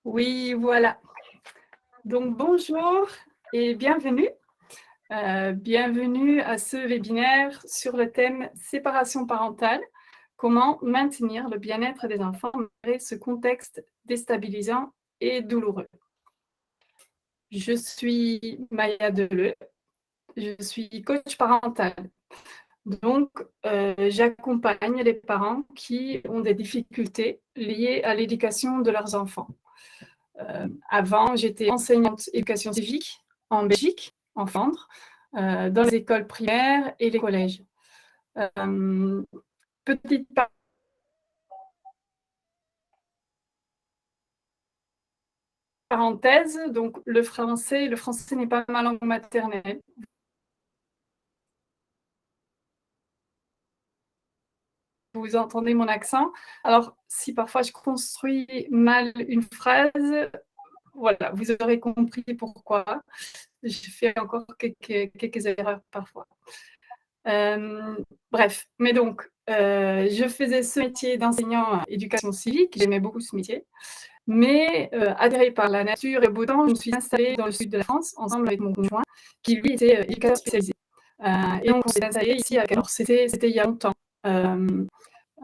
Oui, voilà. Donc bonjour et bienvenue. Bienvenue à ce webinaire sur le thème séparation parentale, comment maintenir le bien-être des enfants malgré ce contexte déstabilisant et douloureux. Je suis Maya Deleu, je suis coach parental. Donc, j'accompagne les parents qui ont des difficultés liées à l'éducation de leurs enfants. Avant, j'étais enseignante éducation civique en Belgique, en Flandre, dans les écoles primaires et les collèges. Petite parenthèse, donc le français n'est pas ma langue maternelle. Vous entendez mon accent. Alors, si parfois je construis mal une phrase, voilà, vous aurez compris pourquoi. Je fais encore quelques erreurs parfois. Bref, mais donc, je faisais ce métier d'enseignant éducation civique, j'aimais beaucoup ce métier, mais attirée par la nature et le beau temps, je me suis installée dans le sud de la France, ensemble avec mon conjoint, qui lui était éducateur spécialisé. Et donc, on s'est installé ici, alors c'était il y a longtemps.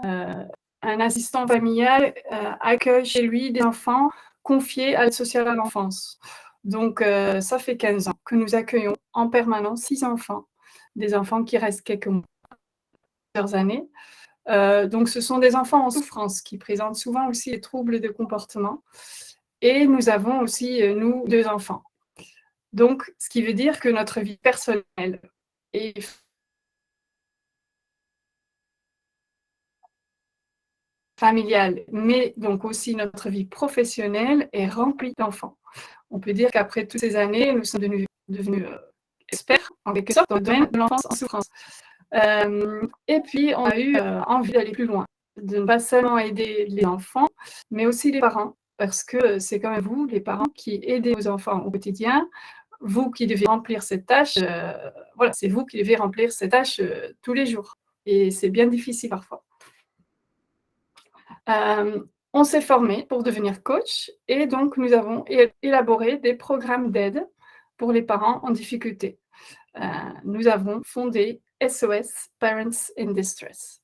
Un assistant familial accueille chez lui des enfants confiés à l'aide sociale à l'enfance. Donc, ça fait 15 ans que nous accueillons en permanence 6 enfants, des enfants qui restent quelques mois, plusieurs années. Donc, ce sont des enfants en souffrance qui présentent souvent aussi des troubles de comportement. Et nous avons aussi, nous, 2 enfants. Donc, ce qui veut dire que notre vie personnelle et familiale, mais donc aussi notre vie professionnelle est remplie d'enfants. On peut dire qu'après toutes ces années, nous sommes devenus experts, en quelque sorte, dans le domaine de l'enfance en souffrance. Et puis, on a eu envie d'aller plus loin, de ne pas seulement aider les enfants, mais aussi les parents, parce que c'est quand même vous, les parents, qui aidez vos enfants au quotidien, vous qui devez remplir cette tâche, voilà, c'est vous qui devez remplir cette tâche tous les jours. Et c'est bien difficile parfois. On s'est formé pour devenir coach et donc nous avons élaboré des programmes d'aide pour les parents en difficulté. Nous avons fondé SOS Parents in Distress.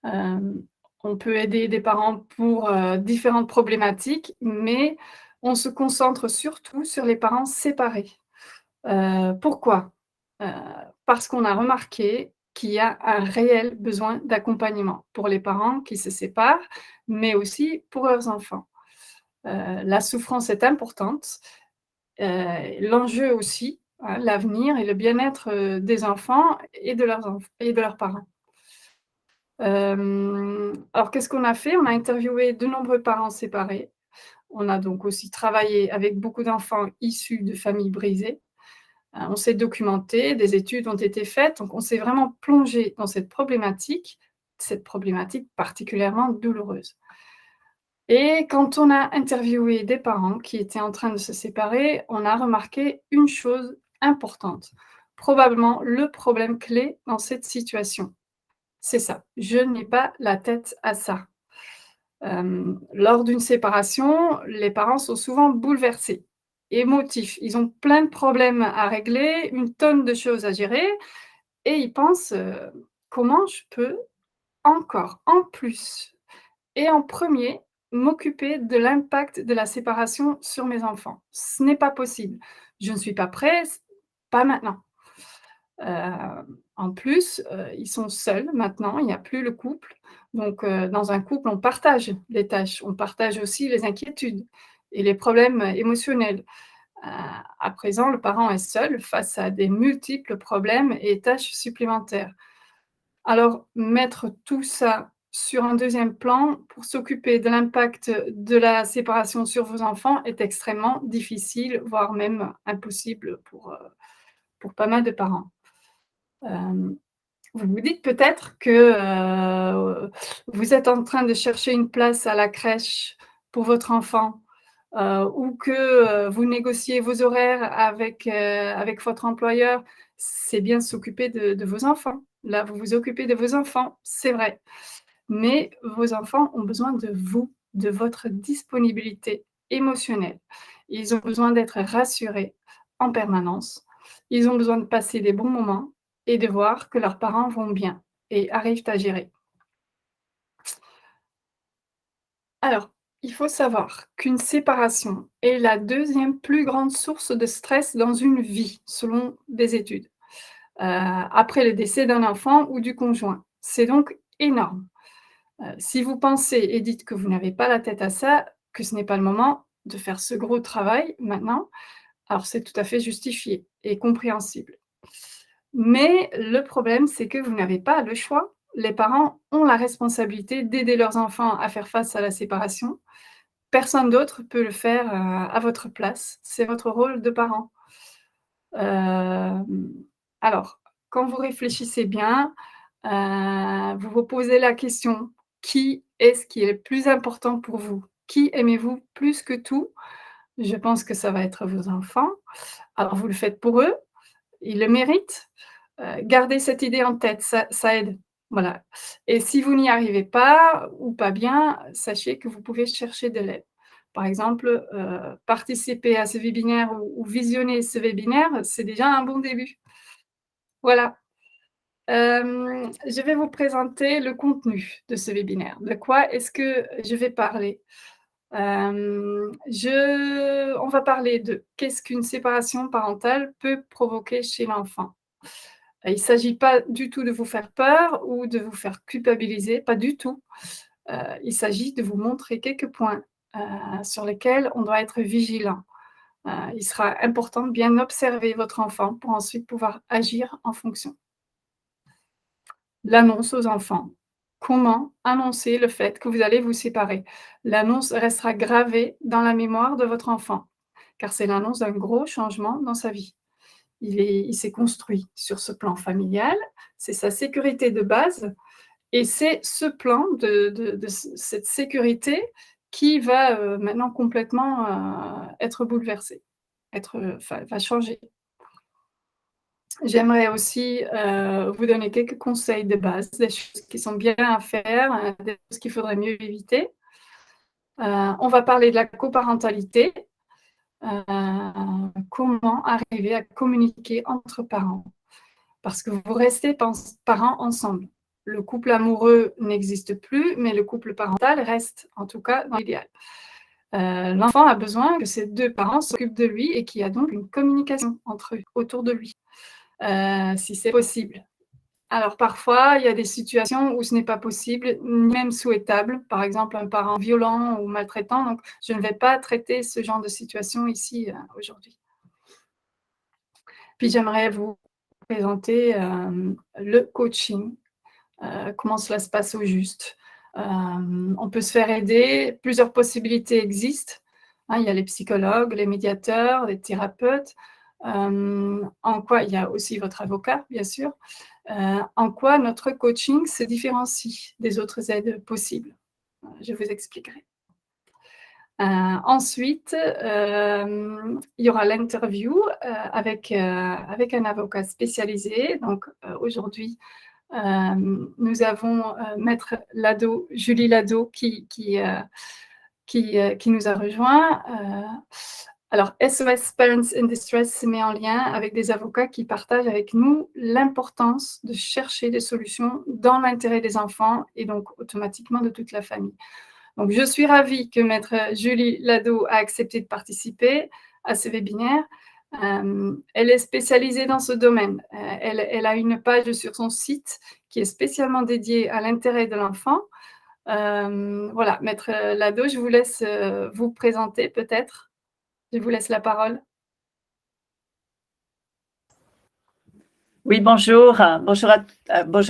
On peut aider des parents pour différentes problématiques, mais on se concentre surtout sur les parents séparés. Pourquoi? Parce qu'on a remarqué qu'il y a un réel besoin d'accompagnement pour les parents qui se séparent, mais aussi pour leurs enfants. La souffrance est importante, l'enjeu aussi, hein, l'avenir et le bien-être des enfants et de leurs parents. Alors qu'est-ce qu'on a fait? On a interviewé de nombreux parents séparés. On a donc aussi travaillé avec beaucoup d'enfants issus de familles brisées. On s'est documenté, des études ont été faites, donc on s'est vraiment plongé dans cette problématique particulièrement douloureuse. Et quand on a interviewé des parents qui étaient en train de se séparer, on a remarqué une chose importante, probablement le problème clé dans cette situation. C'est ça, je n'ai pas la tête à ça. Lors d'une séparation, les parents sont souvent bouleversés, émotifs. Ils ont plein de problèmes à régler, une tonne de choses à gérer et ils pensent, «Comment je peux encore, en plus et en premier m'occuper de l'impact de la séparation sur mes enfants? Ce n'est pas possible. Je ne suis pas prêt, pas maintenant». En plus, ils sont seuls maintenant, il n'y a plus le couple. Donc, dans un couple, on partage les tâches, on partage aussi les inquiétudes et les problèmes émotionnels. À présent, le parent est seul face à des multiples problèmes et tâches supplémentaires. Alors, mettre tout ça sur un deuxième plan pour s'occuper de l'impact de la séparation sur vos enfants est extrêmement difficile, voire même impossible pour pas mal de parents. Hem, Vous vous dites peut-être que, vous êtes en train de chercher une place à la crèche pour votre enfant, ou que, vous négociez vos horaires avec votre employeur. C'est bien de s'occuper de vos enfants. Là, vous vous occupez de vos enfants, c'est vrai. Mais vos enfants ont besoin de vous, de votre disponibilité. émotionnel. Ils ont besoin d'être rassurés en permanence. Ils ont besoin de passer des bons moments et de voir que leurs parents vont bien et arrivent à gérer. Alors, il faut savoir qu'une séparation est la deuxième plus grande source de stress dans une vie, selon des études, après le décès d'un enfant ou du conjoint. C'est donc énorme. Si vous pensez et dites que vous n'avez pas la tête à ça, que ce n'est pas le moment de faire ce gros travail maintenant, alors c'est tout à fait justifié et compréhensible. Mais le problème, c'est que vous n'avez pas le choix. Les parents ont la responsabilité d'aider leurs enfants à faire face à la séparation. Personne d'autre peut le faire, à votre place. C'est votre rôle de parent. Hem, alors, quand vous réfléchissez bien, vous vous posez la question: «Qui est-ce qui est le plus important pour vous? Qui aimez-vous plus que tout?» Je pense que ça va être vos enfants. Alors vous le faites pour eux, ils le méritent. Gardez cette idée en tête, ça aide. Voilà, et si vous n'y arrivez pas ou pas bien, sachez que vous pouvez chercher de l'aide. Par exemple, participer à ce webinaire ou visionner ce webinaire, c'est déjà un bon début. Voilà, je vais vous présenter le contenu de ce webinaire. De quoi est-ce que je vais parler? On va parler de qu'est-ce qu'une séparation parentale peut provoquer chez l'enfant. Il ne s'agit pas du tout de vous faire peur ou de vous faire culpabiliser, pas du tout. Il s'agit de vous montrer quelques points, sur lesquels on doit être vigilant. Il sera important de bien observer votre enfant pour ensuite pouvoir agir en fonction. L'annonce aux enfants. Comment annoncer le fait que vous allez vous séparer? L'annonce restera gravée dans la mémoire de votre enfant, car c'est l'annonce d'un gros changement dans sa vie. Il s'est construit sur ce plan familial, c'est sa sécurité de base et c'est ce plan de cette sécurité qui va, maintenant complètement, être bouleversé, enfin, va changer. J'aimerais aussi, vous donner quelques conseils de base, des choses qui sont bien à faire, des choses qu'il faudrait mieux éviter. On va parler de la coparentalité, comment arriver à communiquer entre parents. Parce que vous restez parents ensemble. Le couple amoureux n'existe plus, mais le couple parental reste, en tout cas dans l'idéal. L'enfant a besoin que ses 2 parents s'occupent de lui et qu'il y a donc une communication entre eux, autour de lui, si c'est possible. Alors parfois, il y a des situations où ce n'est pas possible, ni même souhaitable, par exemple un parent violent ou maltraitant, donc je ne vais pas traiter ce genre de situation ici, aujourd'hui. Puis j'aimerais vous présenter, le coaching, comment cela se passe au juste. On peut se faire aider, plusieurs possibilités existent, hein, il y a les psychologues, les médiateurs, les thérapeutes. En quoi il y a aussi votre avocat, bien sûr. En quoi notre coaching se différencie des autres aides possibles? Je vous expliquerai. Ensuite, il y aura l'interview, avec un avocat spécialisé. Donc, aujourd'hui, nous avons, maître Lado, Julie Lado qui nous a rejoints. Alors SOS Parents in Distress se met en lien avec des avocats qui partagent avec nous l'importance de chercher des solutions dans l'intérêt des enfants et donc automatiquement de toute la famille. Donc je suis ravie que maître Julie Lado a accepté de participer à ce webinaire. Elle est spécialisée dans ce domaine. Elle a une page sur son site qui est spécialement dédiée à l'intérêt de l'enfant. Voilà, maître Lado, je vous laisse, vous présenter peut-être. Je vous laisse la parole. Oui, bonjour. Bonjour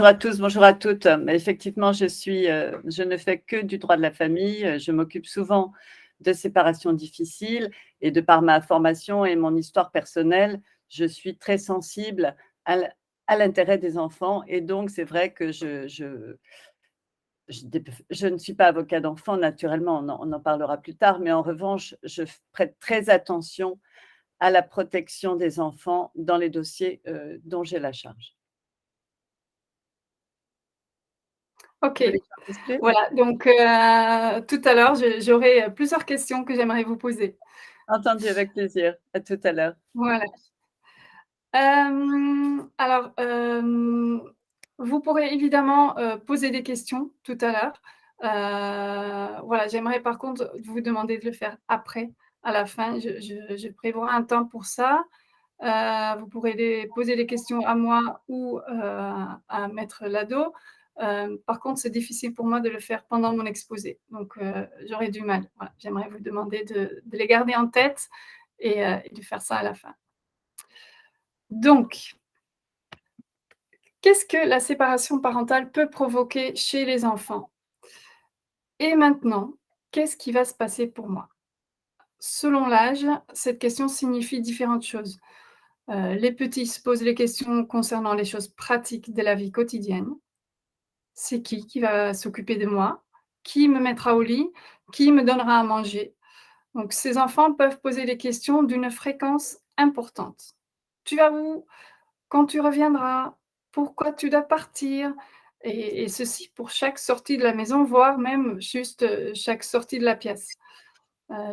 à tous, bonjour à toutes. Effectivement, je ne fais que du droit de la famille. Je m'occupe souvent de séparations difficiles et de par ma formation et mon histoire personnelle, je suis très sensible à l'intérêt des enfants et donc c'est vrai que je ne suis pas avocat d'enfants naturellement, on en parlera plus tard, mais en revanche, je prête très attention à la protection des enfants dans les dossiers, dont j'ai la charge. OK. Vous voulez que j'en dise plus? Voilà, donc tout à l'heure, j'aurai plusieurs questions que j'aimerais vous poser. Entendu, avec plaisir. À tout à l'heure. Voilà. Alors, vous pourrez évidemment, poser des questions tout à l'heure. Voilà, j'aimerais par contre vous demander de le faire après, à la fin. Je prévois un temps pour ça. Vous pourrez poser des questions à moi ou à maître Lado. Par contre, c'est difficile pour moi de le faire pendant mon exposé, donc j'aurais du mal. Voilà, j'aimerais vous demander de les garder en tête et de faire ça à la fin. Donc, qu'est-ce que la séparation parentale peut provoquer chez les enfants? Et maintenant, qu'est-ce qui va se passer pour moi? Selon l'âge, cette question signifie différentes choses. Les petits se posent les questions concernant les choses pratiques de la vie quotidienne. C'est qui va s'occuper de moi? Qui me mettra au lit? Qui me donnera à manger? Donc ces enfants peuvent poser des questions d'une fréquence importante. Tu vas où? Quand tu reviendras? Pourquoi tu dois partir? Et ceci pour chaque sortie de la maison, voire même juste, chaque sortie de la pièce.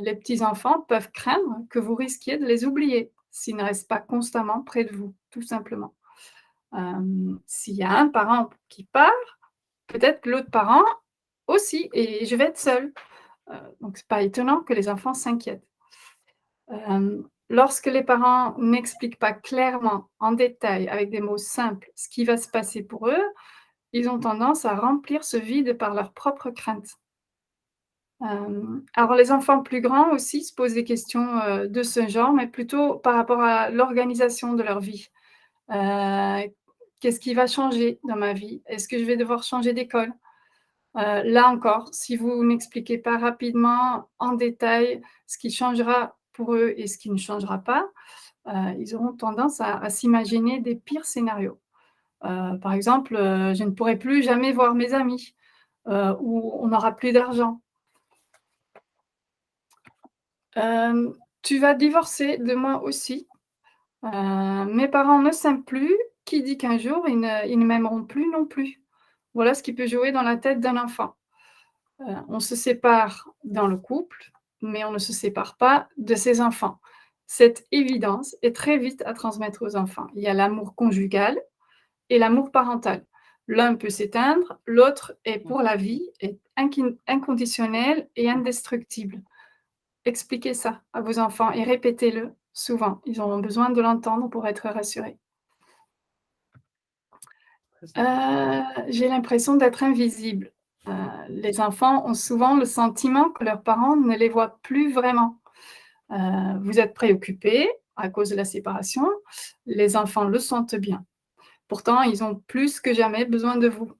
Les petits enfants peuvent craindre que vous risquiez de les oublier s'ils ne restent pas constamment près de vous, tout simplement. S'il y a un parent qui part, peut-être que l'autre parent aussi et je vais être seule. Donc c'est pas étonnant que les enfants s'inquiètent. Lorsque les parents n'expliquent pas clairement, en détail, avec des mots simples, ce qui va se passer pour eux, ils ont tendance à remplir ce vide par leurs propres craintes. Alors les enfants plus grands aussi se posent des questions, de ce genre, mais plutôt par rapport à l'organisation de leur vie. Heu, Qu'est-ce qui va changer dans ma vie? Est-ce que je vais devoir changer d'école? Là encore, si vous n'expliquez pas rapidement, en détail, ce qui changera pour eux et ce qui ne changera pas, ils auront tendance à s'imaginer des pires scénarios. Par exemple, je ne pourrai plus jamais voir mes amis, ou on n'aura plus d'argent. Tu vas divorcer de moi aussi. Mes parents ne s'aiment plus. Qui dit qu'un jour ils ne m'aimeront plus non plus? Voilà ce qui peut jouer dans la tête d'un enfant. On se sépare dans le couple, mais on ne se sépare pas de ses enfants. Cette évidence est très vite à transmettre aux enfants. Il y a l'amour conjugal et l'amour parental. L'un peut s'éteindre, l'autre est pour la vie, est inconditionnel et indestructible. Expliquez ça à vos enfants et répétez-le souvent. Ils auront besoin de l'entendre pour être rassurés. J'ai l'impression d'être invisible. Heu, les enfants ont souvent le sentiment que leurs parents ne les voient plus vraiment. Vous êtes préoccupés à cause de la séparation, les enfants le sentent bien. Pourtant, ils ont plus que jamais besoin de vous.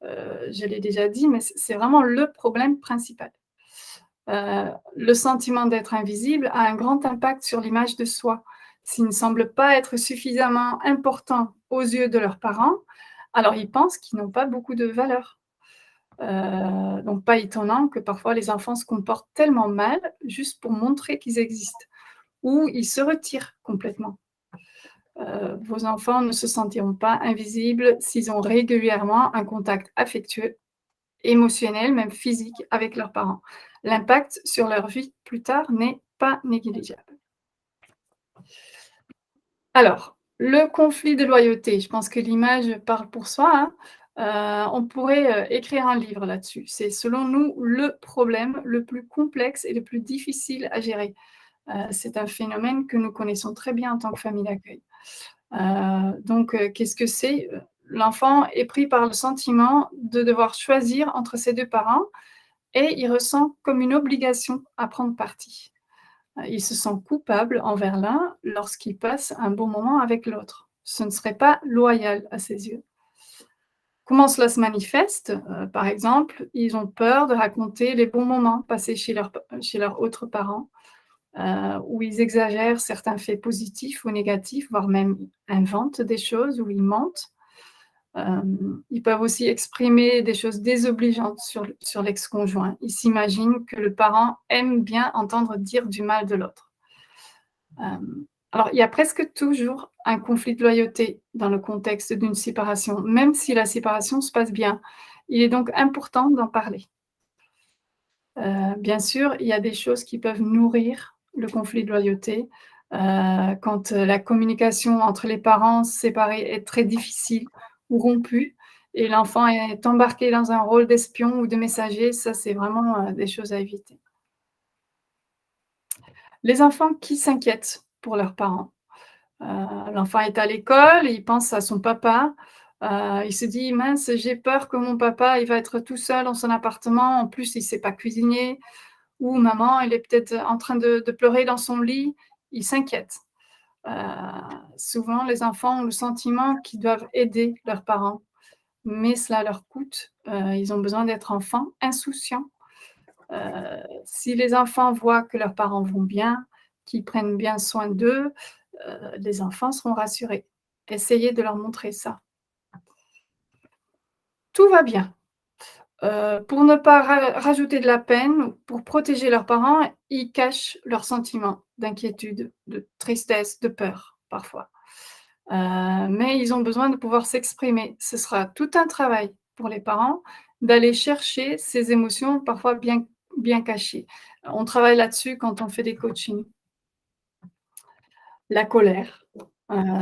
Je l'ai déjà dit, mais c'est vraiment le problème principal. Le sentiment d'être invisible a un grand impact sur l'image de soi. S'ils ne semblent pas être suffisamment importants aux yeux de leurs parents, alors ils pensent qu'ils n'ont pas beaucoup de valeur. Donc pas étonnant que parfois les enfants se comportent tellement mal juste pour montrer qu'ils existent ou ils se retirent complètement. Vos enfants ne se sentiront pas invisibles s'ils ont régulièrement un contact affectueux, émotionnel, même physique avec leurs parents. L'impact sur leur vie plus tard n'est pas négligeable. Alors, le conflit de loyauté, je pense que l'image parle pour soi, hein. On pourrait, écrire un livre là-dessus. C'est selon nous le problème le plus complexe et le plus difficile à gérer. C'est un phénomène que nous connaissons très bien en tant que famille d'accueil. Donc, qu'est-ce que c'est? L'enfant est pris par le sentiment de devoir choisir entre ses 2 parents et il ressent comme une obligation à prendre parti. Il se sent coupable envers l'un lorsqu'il passe un bon moment avec l'autre. Ce ne serait pas loyal à ses yeux. Comment cela se manifeste? Par exemple, ils ont peur de raconter les bons moments passés chez leurs autres parents, où ils exagèrent certains faits positifs ou négatifs, voire même inventent des choses ou ils mentent. Ils peuvent aussi exprimer des choses désobligeantes sur l'ex-conjoint. Ils s'imaginent que le parent aime bien entendre dire du mal de l'autre. Alors, il y a presque toujours un conflit de loyauté dans le contexte d'une séparation, même si la séparation se passe bien. Il est donc important d'en parler. Bien sûr, il y a des choses qui peuvent nourrir le conflit de loyauté, quand, la communication entre les parents séparés est très difficile ou rompue et l'enfant est embarqué dans un rôle d'espion ou de messager, ça c'est vraiment, des choses à éviter. Les enfants qui s'inquiètent pour leurs parents. L'enfant est à l'école, il pense à son papa, il se dit: «Mince, j'ai peur que mon papa, il va être tout seul dans son appartement, en plus il sait pas cuisiner» ou maman, elle est peut-être en train de pleurer dans son lit, il s'inquiète. Heu, Souvent, les enfants ont le sentiment qu'ils doivent aider leurs parents, mais cela leur coûte. Ils ont besoin d'être enfants insouciants. Si les enfants voient que leurs parents vont bien, qu'ils prennent bien soin d'eux, les enfants seront rassurés. Essayez de leur montrer ça. Tout va bien. Pour ne pas rajouter de la peine, pour protéger leurs parents, ils cachent leurs sentiments d'inquiétude, de tristesse, de peur, parfois. Mais ils ont besoin de pouvoir s'exprimer. Ce sera tout un travail pour les parents d'aller chercher ces émotions parfois bien cachées. On travaille là-dessus quand on fait des coachings. La colère,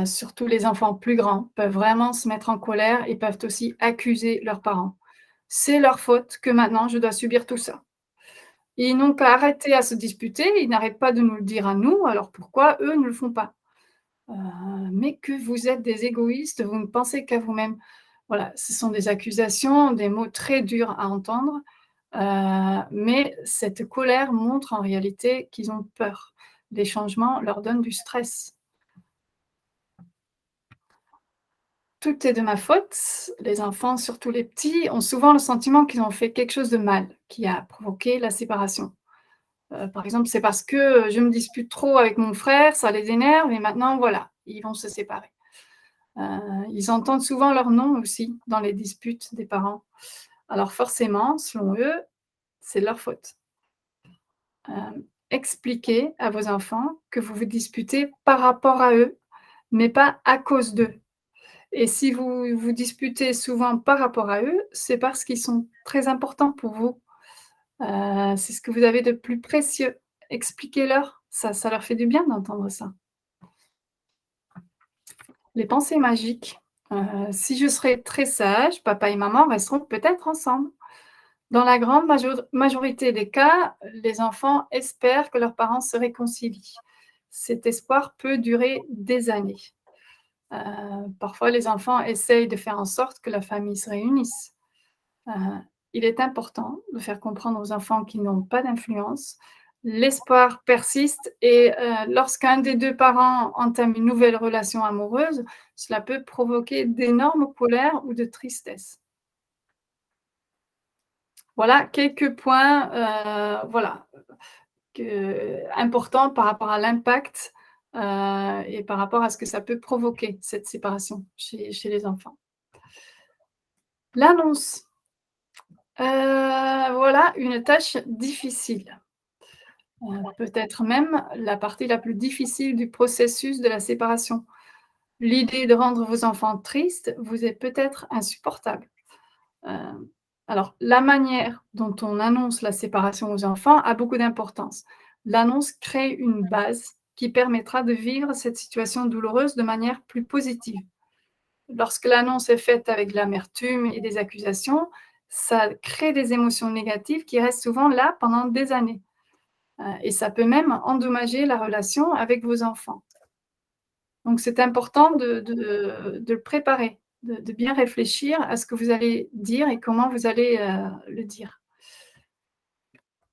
surtout les enfants plus grands peuvent vraiment se mettre en colère et peuvent aussi accuser leurs parents. C'est leur faute que maintenant je dois subir tout ça. Ils n'ont qu'à arrêter à se disputer, ils n'arrêtent pas de nous le dire à nous, alors pourquoi eux ne le font pas? Heu, mais que vous êtes des égoïstes, vous ne pensez qu'à vous-même. Voilà, ce sont des accusations, des mots très durs à entendre, mais cette colère montre en réalité qu'ils ont peur. Les changements leur donnent du stress. Tout est de ma faute. Les enfants, surtout les petits, ont souvent le sentiment qu'ils ont fait quelque chose de mal, qui a provoqué la séparation. Par exemple, c'est parce que, je me dispute trop avec mon frère, ça les énerve et maintenant voilà, ils vont se séparer. Heu, Ils entendent souvent leur nom aussi dans les disputes des parents. Alors forcément, selon eux, c'est de leur faute. Expliquez à vos enfants que vous vous disputez par rapport à eux, mais pas à cause d'eux. Et si vous vous disputez souvent par rapport à eux, c'est parce qu'ils sont très importants pour vous. C'est ce que vous avez de plus précieux. Expliquez-leur, ça leur fait du bien d'entendre ça. Les pensées magiques. Si je serais très sage, papa et maman resteront peut-être ensemble. Dans la grande majorité des cas, les enfants espèrent que leurs parents se réconcilient. Cet espoir peut durer des années. Parfois, les enfants essayent de faire en sorte que la famille se réunisse. Heu, il est important de faire comprendre aux enfants qu'ils n'ont pas d'influence. L'espoir persiste et lorsqu'un des 2 parents entame une nouvelle relation amoureuse, cela peut provoquer d'énormes colères ou de tristesse. Voilà quelques points, voilà, importants par rapport à l'impact, et par rapport à ce que ça peut provoquer, cette séparation chez les enfants. L'annonce, voilà une tâche difficile. Peut-être même la partie la plus difficile du processus de la séparation. L'idée de rendre vos enfants tristes vous est peut-être insupportable. Heu, alors la manière dont on annonce la séparation aux enfants a beaucoup d'importance. L'annonce crée une base qui permettra de vivre cette situation douloureuse de manière plus positive. Lorsque l'annonce est faite avec de l'amertume et des accusations, ça crée des émotions négatives qui restent souvent là pendant des années. Et ça peut même endommager la relation avec vos enfants. Donc c'est important de le préparer, de bien réfléchir à ce que vous allez dire et comment vous allez, le dire.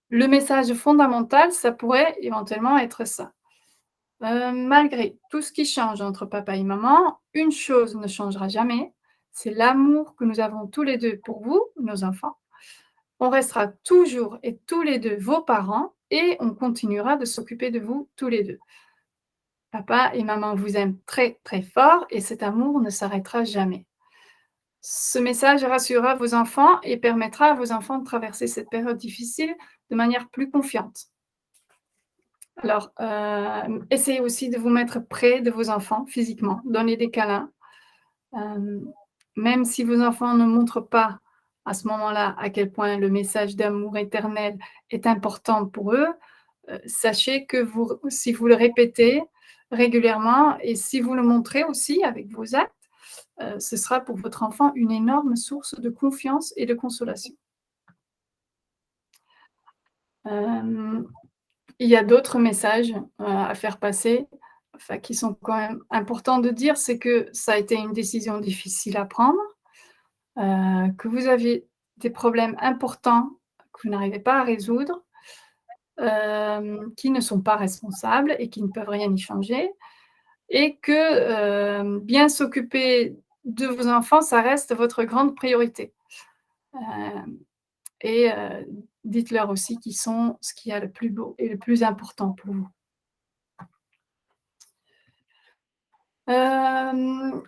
Le message fondamental, ça pourrait éventuellement être ça: «Malgré tout ce qui change entre papa et maman, une chose ne changera jamais, c'est l'amour que nous avons tous les 2 pour vous, nos enfants. On restera toujours et tous les 2 vos parents et on continuera de s'occuper de vous tous les 2. Papa et maman vous aiment très, très fort et cet amour ne s'arrêtera jamais.» Ce message rassurera vos enfants et permettra à vos enfants de traverser cette période difficile de manière plus confiante. Alors, essayez aussi de vous mettre près de vos enfants physiquement, donnez des câlins. Hem, Même si vos enfants ne montrent pas à ce moment-là à quel point le message d'amour éternel est important pour eux, sachez que si vous le répétez régulièrement et si vous le montrez aussi avec vos actes, ce sera pour votre enfant une énorme source de confiance et de consolation. Il y a d'autres messages, à faire passer, enfin qui sont quand même importants de dire, c'est que ça a été une décision difficile à prendre, que vous avez des problèmes importants que vous n'arrivez pas à résoudre, qui ne sont pas responsables et qui ne peuvent rien y changer et que, bien s'occuper de vos enfants, ça reste votre grande priorité. Hem et dites-leur aussi qu'ils sont ce qu'il y a le plus beau et le plus important pour vous.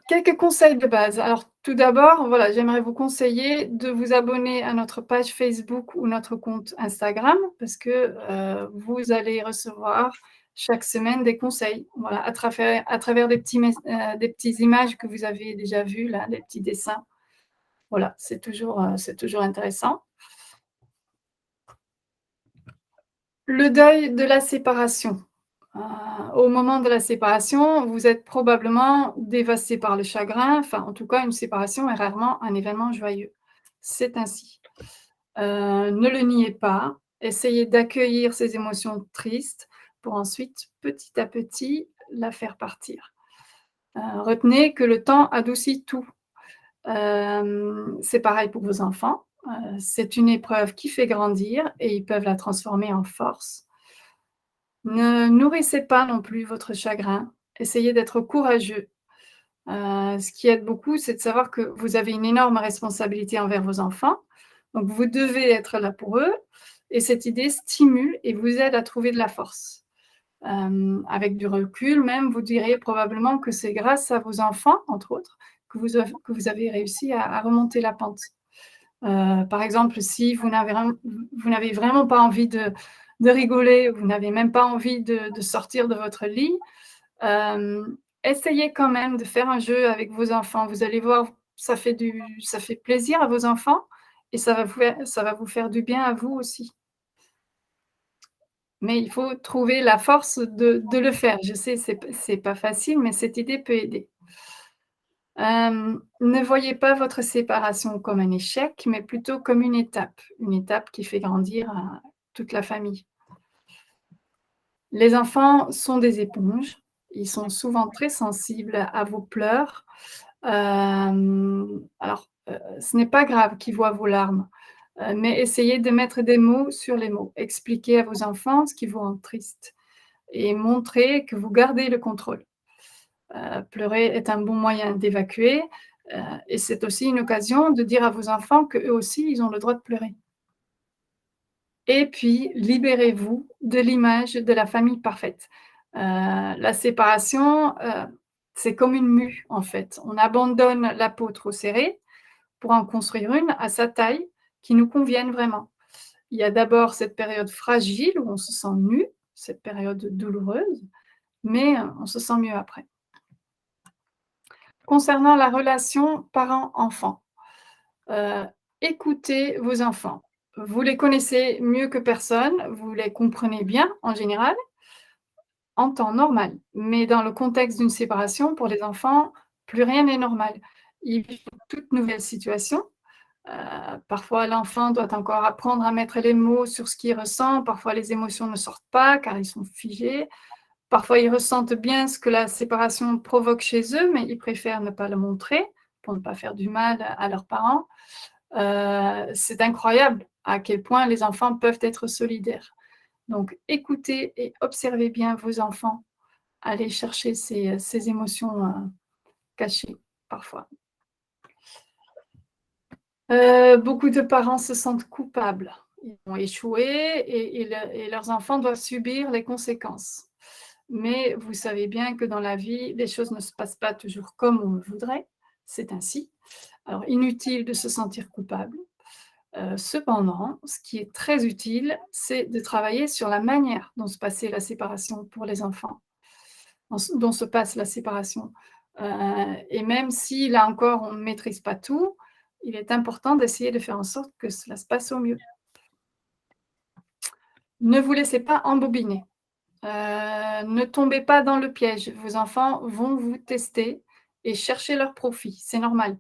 Quelques conseils de base. Alors tout d'abord, voilà, j'aimerais vous conseiller de vous abonner à notre page Facebook ou notre compte Instagram parce que, vous allez recevoir chaque semaine des conseils, voilà, à travers des petites images que vous avez déjà vues là, des petits dessins. Voilà, c'est toujours intéressant. Le deuil de la séparation. Au moment de la séparation, vous êtes probablement dévasté par le chagrin, enfin, en tout cas, une séparation est rarement un événement joyeux. C'est ainsi. Ne le niez pas, essayez d'accueillir ces émotions tristes pour ensuite, petit à petit, la faire partir. Retenez que le temps adoucit tout. C'est pareil pour vos enfants. C'est une épreuve qui fait grandir et ils peuvent la transformer en force. Ne nourrissez pas non plus votre chagrin. Essayez d'être courageux. Ce qui aide beaucoup, c'est de savoir que vous avez une énorme responsabilité envers vos enfants. Donc vous devez être là pour eux et cette idée stimule et vous aide à trouver de la force. Avec du recul même, vous diriez probablement que c'est grâce à vos enfants, entre autres, que vous avez réussi à remonter la pente. Par exemple, si vous n'avez vraiment pas envie de rigoler, vous n'avez même pas envie de sortir de votre lit, essayez quand même de faire un jeu avec vos enfants. Vous allez voir, ça fait plaisir à vos enfants et ça va vous faire du bien à vous aussi. Mais il faut trouver la force de le faire. Je sais, c'est pas facile, mais cette idée peut aider. Ne voyez pas votre séparation comme un échec, mais plutôt comme une étape qui fait grandir, toute la famille. Les enfants sont des éponges, ils sont souvent très sensibles à vos pleurs. Alors, ce n'est pas grave qu'ils voient vos larmes, mais essayez de mettre des mots sur les mots. Expliquez à vos enfants ce qui vous rend triste et montrez que vous gardez le contrôle. Pleurer est un bon moyen d'évacuer, et c'est aussi une occasion de dire à vos enfants qu'eux aussi, ils ont le droit de pleurer. Et puis, libérez-vous de l'image de la famille parfaite. La séparation, c'est comme une mue, en fait. On abandonne la peau trop serrée pour en construire une à sa taille qui nous convienne vraiment. Il y a d'abord cette période fragile où on se sent nu, cette période douloureuse, mais on se sent mieux après. Concernant la relation parent-enfant, heu, écoutez vos enfants. Vous les connaissez mieux que personne, vous les comprenez bien en général, en temps normal. Mais dans le contexte d'une séparation, pour les enfants, plus rien n'est normal. Ils vivent une toute nouvelle situation. Parfois l'enfant doit encore apprendre à mettre les mots sur ce qu'il ressent, parfois les émotions ne sortent pas car ils sont figés. Parfois, ils ressentent bien ce que la séparation provoque chez eux, mais ils préfèrent ne pas le montrer pour ne pas faire du mal à leurs parents. C'est incroyable à quel point les enfants peuvent être solidaires. Donc écoutez et observez bien vos enfants. Allez chercher ces émotions, cachées parfois. Beaucoup de parents se sentent coupables. Ils ont échoué et leurs enfants doivent subir les conséquences. Mais vous savez bien que dans la vie, les choses ne se passent pas toujours comme on le voudrait, c'est ainsi. Alors inutile de se sentir coupable. Cependant, ce qui est très utile, c'est de travailler sur la manière dont se passait la séparation pour les enfants, dont se passe la séparation. Et même si, là encore, on ne maîtrise pas tout, il est important d'essayer de faire en sorte que cela se passe au mieux. Ne vous laissez pas embobiner. Ne tombez pas dans le piège. Vos enfants vont vous tester et chercher leur profit, c'est normal.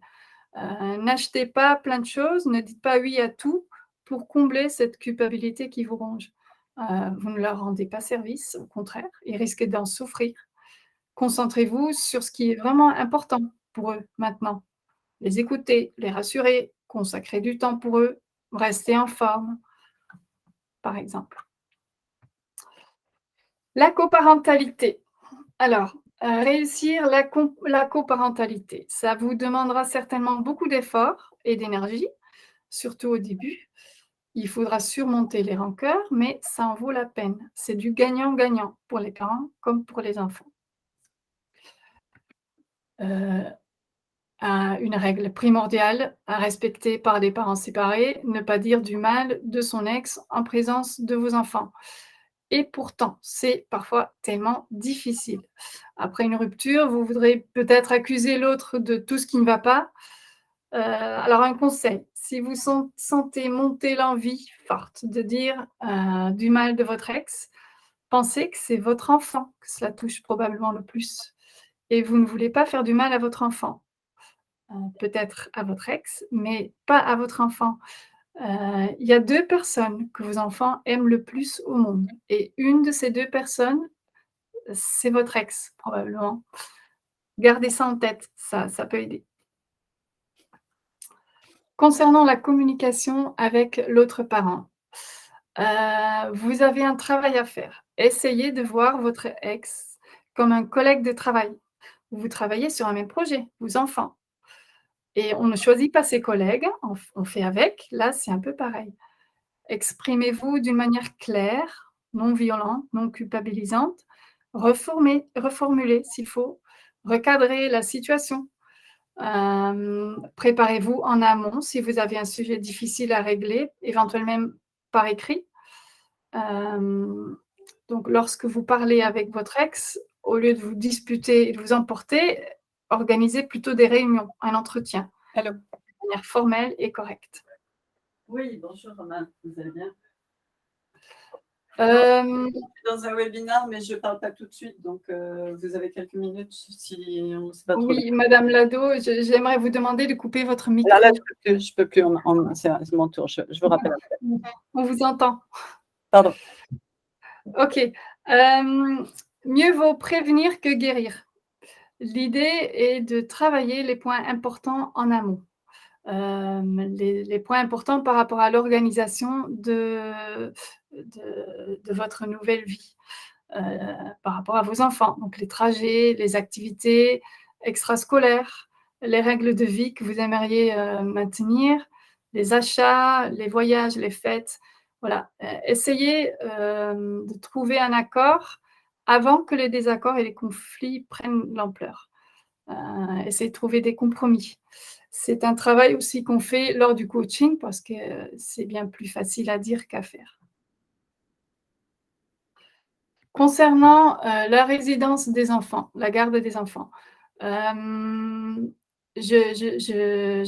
N'achetez pas plein de choses, ne dites pas oui à tout pour combler cette culpabilité qui vous ronge. Vous ne leur rendez pas service, au contraire, ils risquent d'en souffrir. Concentrez-vous sur ce qui est vraiment important pour eux maintenant. Les écouter, les rassurer, consacrer du temps pour eux, rester en forme, par exemple. La coparentalité. Alors, réussir la coparentalité, ça vous demandera certainement beaucoup d'efforts et d'énergie, surtout au début. Il faudra surmonter les rancœurs, mais ça en vaut la peine. C'est du gagnant-gagnant pour les parents comme pour les enfants. Une règle primordiale à respecter par des parents séparés, ne pas dire du mal de son ex en présence de vos enfants. Et pourtant, c'est parfois tellement difficile. Après une rupture, vous voudrez peut-être accuser l'autre de tout ce qui ne va pas. Alors un conseil, si vous sentez monter l'envie forte de dire du mal de votre ex, pensez que c'est votre enfant que cela touche probablement le plus. Et vous ne voulez pas faire du mal à votre enfant. Peut-être à votre ex, mais pas à votre enfant. Il y a 2 personnes que vos enfants aiment le plus au monde et une de ces 2 personnes, c'est votre ex, probablement. Gardez ça en tête, ça peut aider. Concernant la communication avec l'autre parent, vous avez un travail à faire. Essayez de voir votre ex comme un collègue de travail. Vous travaillez sur un même projet, vos enfants. Et on ne choisit pas ses collègues, on fait avec. Là, c'est un peu pareil. Exprimez-vous d'une manière claire, non violente, non culpabilisante. Reformulez s'il faut. Recadrez la situation. Préparez-vous en amont si vous avez un sujet difficile à régler, éventuellement par écrit. Donc, lorsque vous parlez avec votre ex, au lieu de vous disputer et de vous emporter, organisez plutôt des réunions, un entretien. Allô? De manière formelle et correcte. Oui, bonjour Romain, vous allez bien? Euh, Je suis dans un webinaire, mais je ne parle pas tout de suite, donc vous avez quelques minutes si on ne sait pas trop. oui, Madame Lado, j'aimerais vous demander de couper votre micro. Alors là, je peux plus, c'est mon tour, je vous rappelle après. On vous entend. Pardon. Ok. Mieux vaut prévenir que guérir. L'idée est de travailler les points importants en amont. Les points importants par rapport à l'organisation de votre nouvelle vie, par rapport à vos enfants. Donc les trajets, les activités extrascolaires, les règles de vie que vous aimeriez maintenir, les achats, les voyages, les fêtes. Voilà, essayez de trouver un accord avant que les désaccords et les conflits prennent l'ampleur. Essayez de trouver des compromis. C'est un travail aussi qu'on fait lors du coaching parce que c'est bien plus facile à dire qu'à faire. Concernant la résidence des enfants, la garde des enfants, je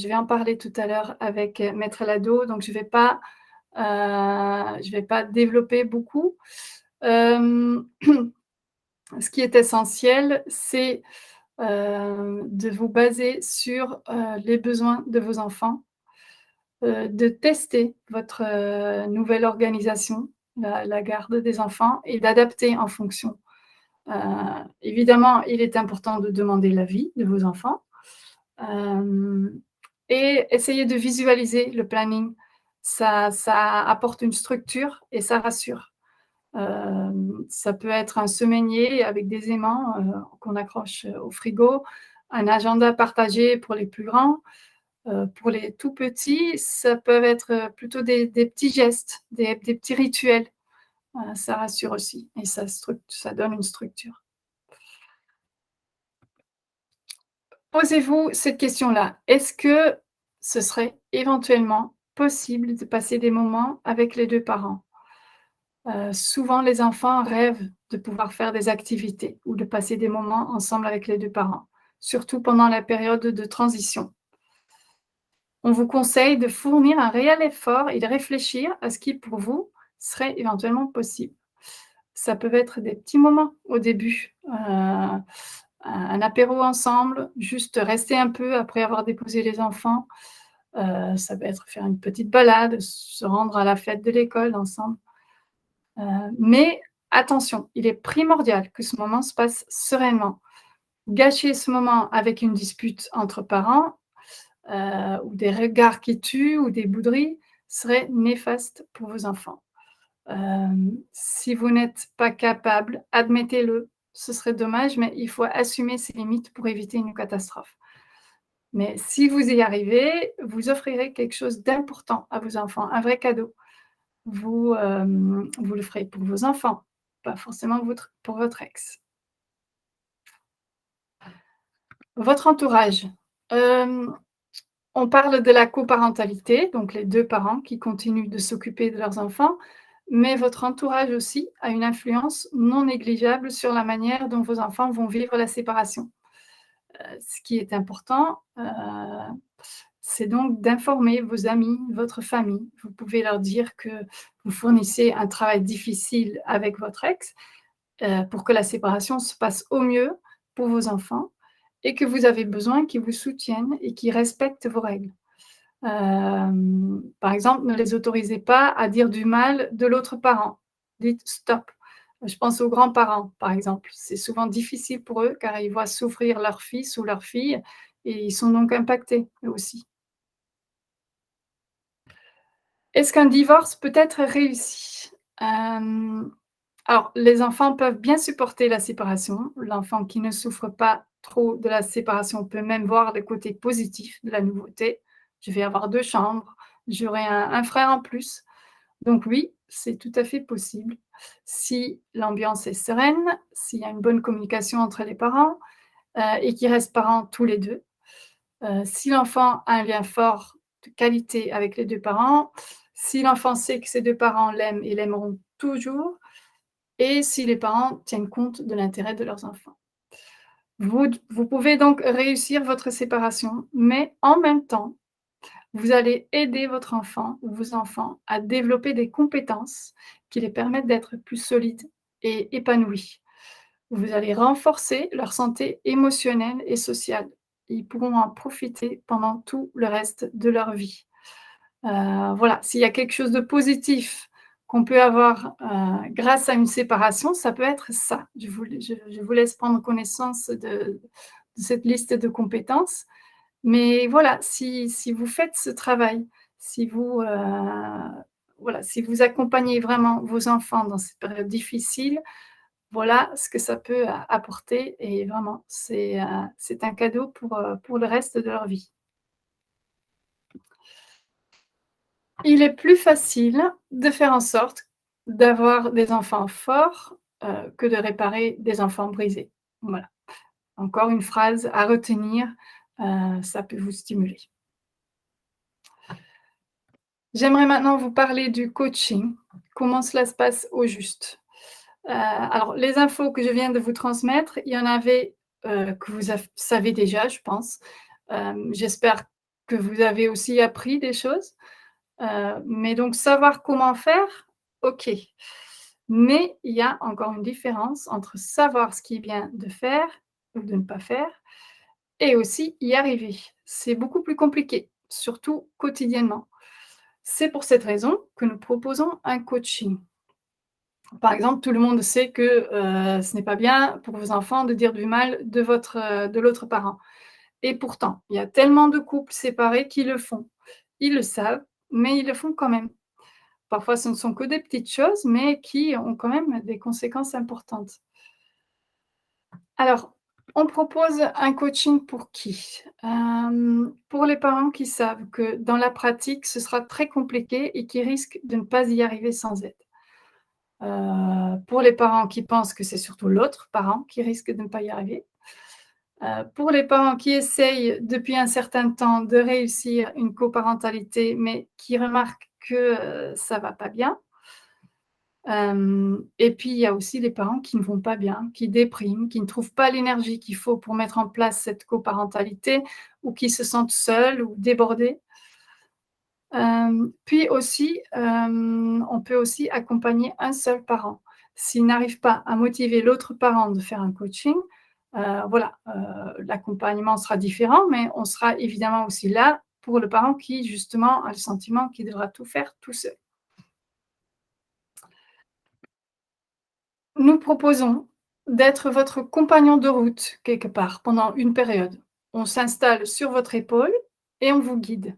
vais en parler tout à l'heure avec Maître Lado, donc je ne vais pas développer beaucoup. Ce qui est essentiel, c'est de vous baser sur les besoins de vos enfants, de tester votre nouvelle organisation, la garde des enfants, et d'adapter en fonction. Évidemment, il est important de demander l'avis de vos enfants et essayer de visualiser le planning. Ça apporte une structure et ça rassure. Ça peut être un semainier avec des aimants qu'on accroche au frigo, un agenda partagé pour les plus grands. Pour les tout petits, ça peut être plutôt des petits gestes, des petits rituels. Ça rassure aussi et ça donne une structure. Posez-vous cette question-là. Est-ce que ce serait éventuellement possible de passer des moments avec les 2 parents? Souvent, les enfants rêvent de pouvoir faire des activités ou de passer des moments ensemble avec les 2 parents, surtout pendant la période de transition. On vous conseille de fournir un réel effort et de réfléchir à ce qui, pour vous, serait éventuellement possible. Ça peut être des petits moments au début, un apéro ensemble, juste rester un peu après avoir déposé les enfants. Ça peut être faire une petite balade, se rendre à la fête de l'école ensemble. Mais attention, il est primordial que ce moment se passe sereinement. Gâcher ce moment avec une dispute entre parents, ou des regards qui tuent ou des bouderies serait néfaste pour vos enfants. Si vous n'êtes pas capable, admettez-le, ce serait dommage, mais il faut assumer ses limites pour éviter une catastrophe. Mais si vous y arrivez, vous offrirez quelque chose d'important à vos enfants, un vrai cadeau. Vous le ferez pour vos enfants, pas forcément pour votre ex. Votre entourage. Hem, on parle de la coparentalité, donc les 2 parents qui continuent de s'occuper de leurs enfants, mais votre entourage aussi a une influence non négligeable sur la manière dont vos enfants vont vivre la séparation. Ce qui est important, c'est donc d'informer vos amis, votre famille. Vous pouvez leur dire que vous fournissez un travail difficile avec votre ex, pour que la séparation se passe au mieux pour vos enfants et que vous avez besoin qu'ils vous soutiennent et qu'ils respectent vos règles. Par exemple, ne les autorisez pas à dire du mal de l'autre parent. Dites: «Stop». Je pense aux grands-parents, par exemple. C'est souvent difficile pour eux car ils voient souffrir leur fils ou leur fille et ils sont donc impactés, eux aussi. Est-ce qu'un divorce peut être réussi? Hem, alors les enfants peuvent bien supporter la séparation. L'enfant qui ne souffre pas trop de la séparation peut même voir les côtés positifs de la nouveauté. Je vais avoir 2 chambres, j'aurai un frère en plus. Donc oui, c'est tout à fait possible. Si l'ambiance est sereine, s'il y a une bonne communication entre les parents, et qu'ils restent parents tous les 2. Si l'enfant a un lien fort de qualité avec les 2 parents, si l'enfant sait que ses 2 parents l'aiment et l'aimeront toujours et si les parents tiennent compte de l'intérêt de leurs enfants. Vous pouvez donc réussir votre séparation, mais en même temps, vous allez aider votre enfant ou vos enfants à développer des compétences qui les permettent d'être plus solides et épanouis. Vous allez renforcer leur santé émotionnelle et sociale. Ils pourront en profiter pendant tout le reste de leur vie. Voilà, s'il y a quelque chose de positif qu'on peut avoir, grâce à une séparation, ça peut être ça. Je vous laisse prendre connaissance de cette liste de compétences. Mais voilà, si vous faites ce travail, si vous, voilà, si vous accompagnez vraiment vos enfants dans cette période difficile, voilà ce que ça peut apporter et vraiment c'est un cadeau pour le reste de leur vie. Il est plus facile de faire en sorte d'avoir des enfants forts, que de réparer des enfants brisés. Voilà, encore une phrase à retenir, ça peut vous stimuler. J'aimerais maintenant vous parler du coaching. Comment cela se passe au juste? Alors les infos que je viens de vous transmettre, il y en avait, que vous savez déjà, je pense. J'espère que vous avez aussi appris des choses. Mais donc savoir comment faire, OK. Mais il y a encore une différence entre savoir ce qui est bien de faire ou de ne pas faire et aussi y arriver. C'est beaucoup plus compliqué, surtout quotidiennement. C'est pour cette raison que nous proposons un coaching. Par exemple, tout le monde sait que, ce n'est pas bien pour vos enfants de dire du mal de l'autre parent et pourtant, il y a tellement de couples séparés qui le font. Ils le savent, mais ils le font quand même. Parfois, ce ne sont que des petites choses, mais qui ont quand même des conséquences importantes. Alors, on propose un coaching pour qui? Pour les parents qui savent que dans la pratique, ce sera très compliqué et qui risquent de ne pas y arriver sans aide. Pour les parents qui pensent que c'est surtout l'autre parent qui risque de ne pas y arriver. Pour les parents qui essayent depuis un certain temps de réussir une coparentalité, mais qui remarquent que, ça ne va pas bien. Et puis il y a aussi les parents qui ne vont pas bien, qui dépriment, qui ne trouvent pas l'énergie qu'il faut pour mettre en place cette coparentalité ou qui se sentent seuls ou débordés. Puis aussi, on peut aussi accompagner un seul parent. S'il n'arrive pas à motiver l'autre parent de faire un coaching, voilà, l'accompagnement sera différent, mais on sera évidemment aussi là pour le parent qui justement a le sentiment qu'il devra tout faire tout seul. Nous proposons d'être votre compagnon de route quelque part pendant une période. On s'installe sur votre épaule et on vous guide.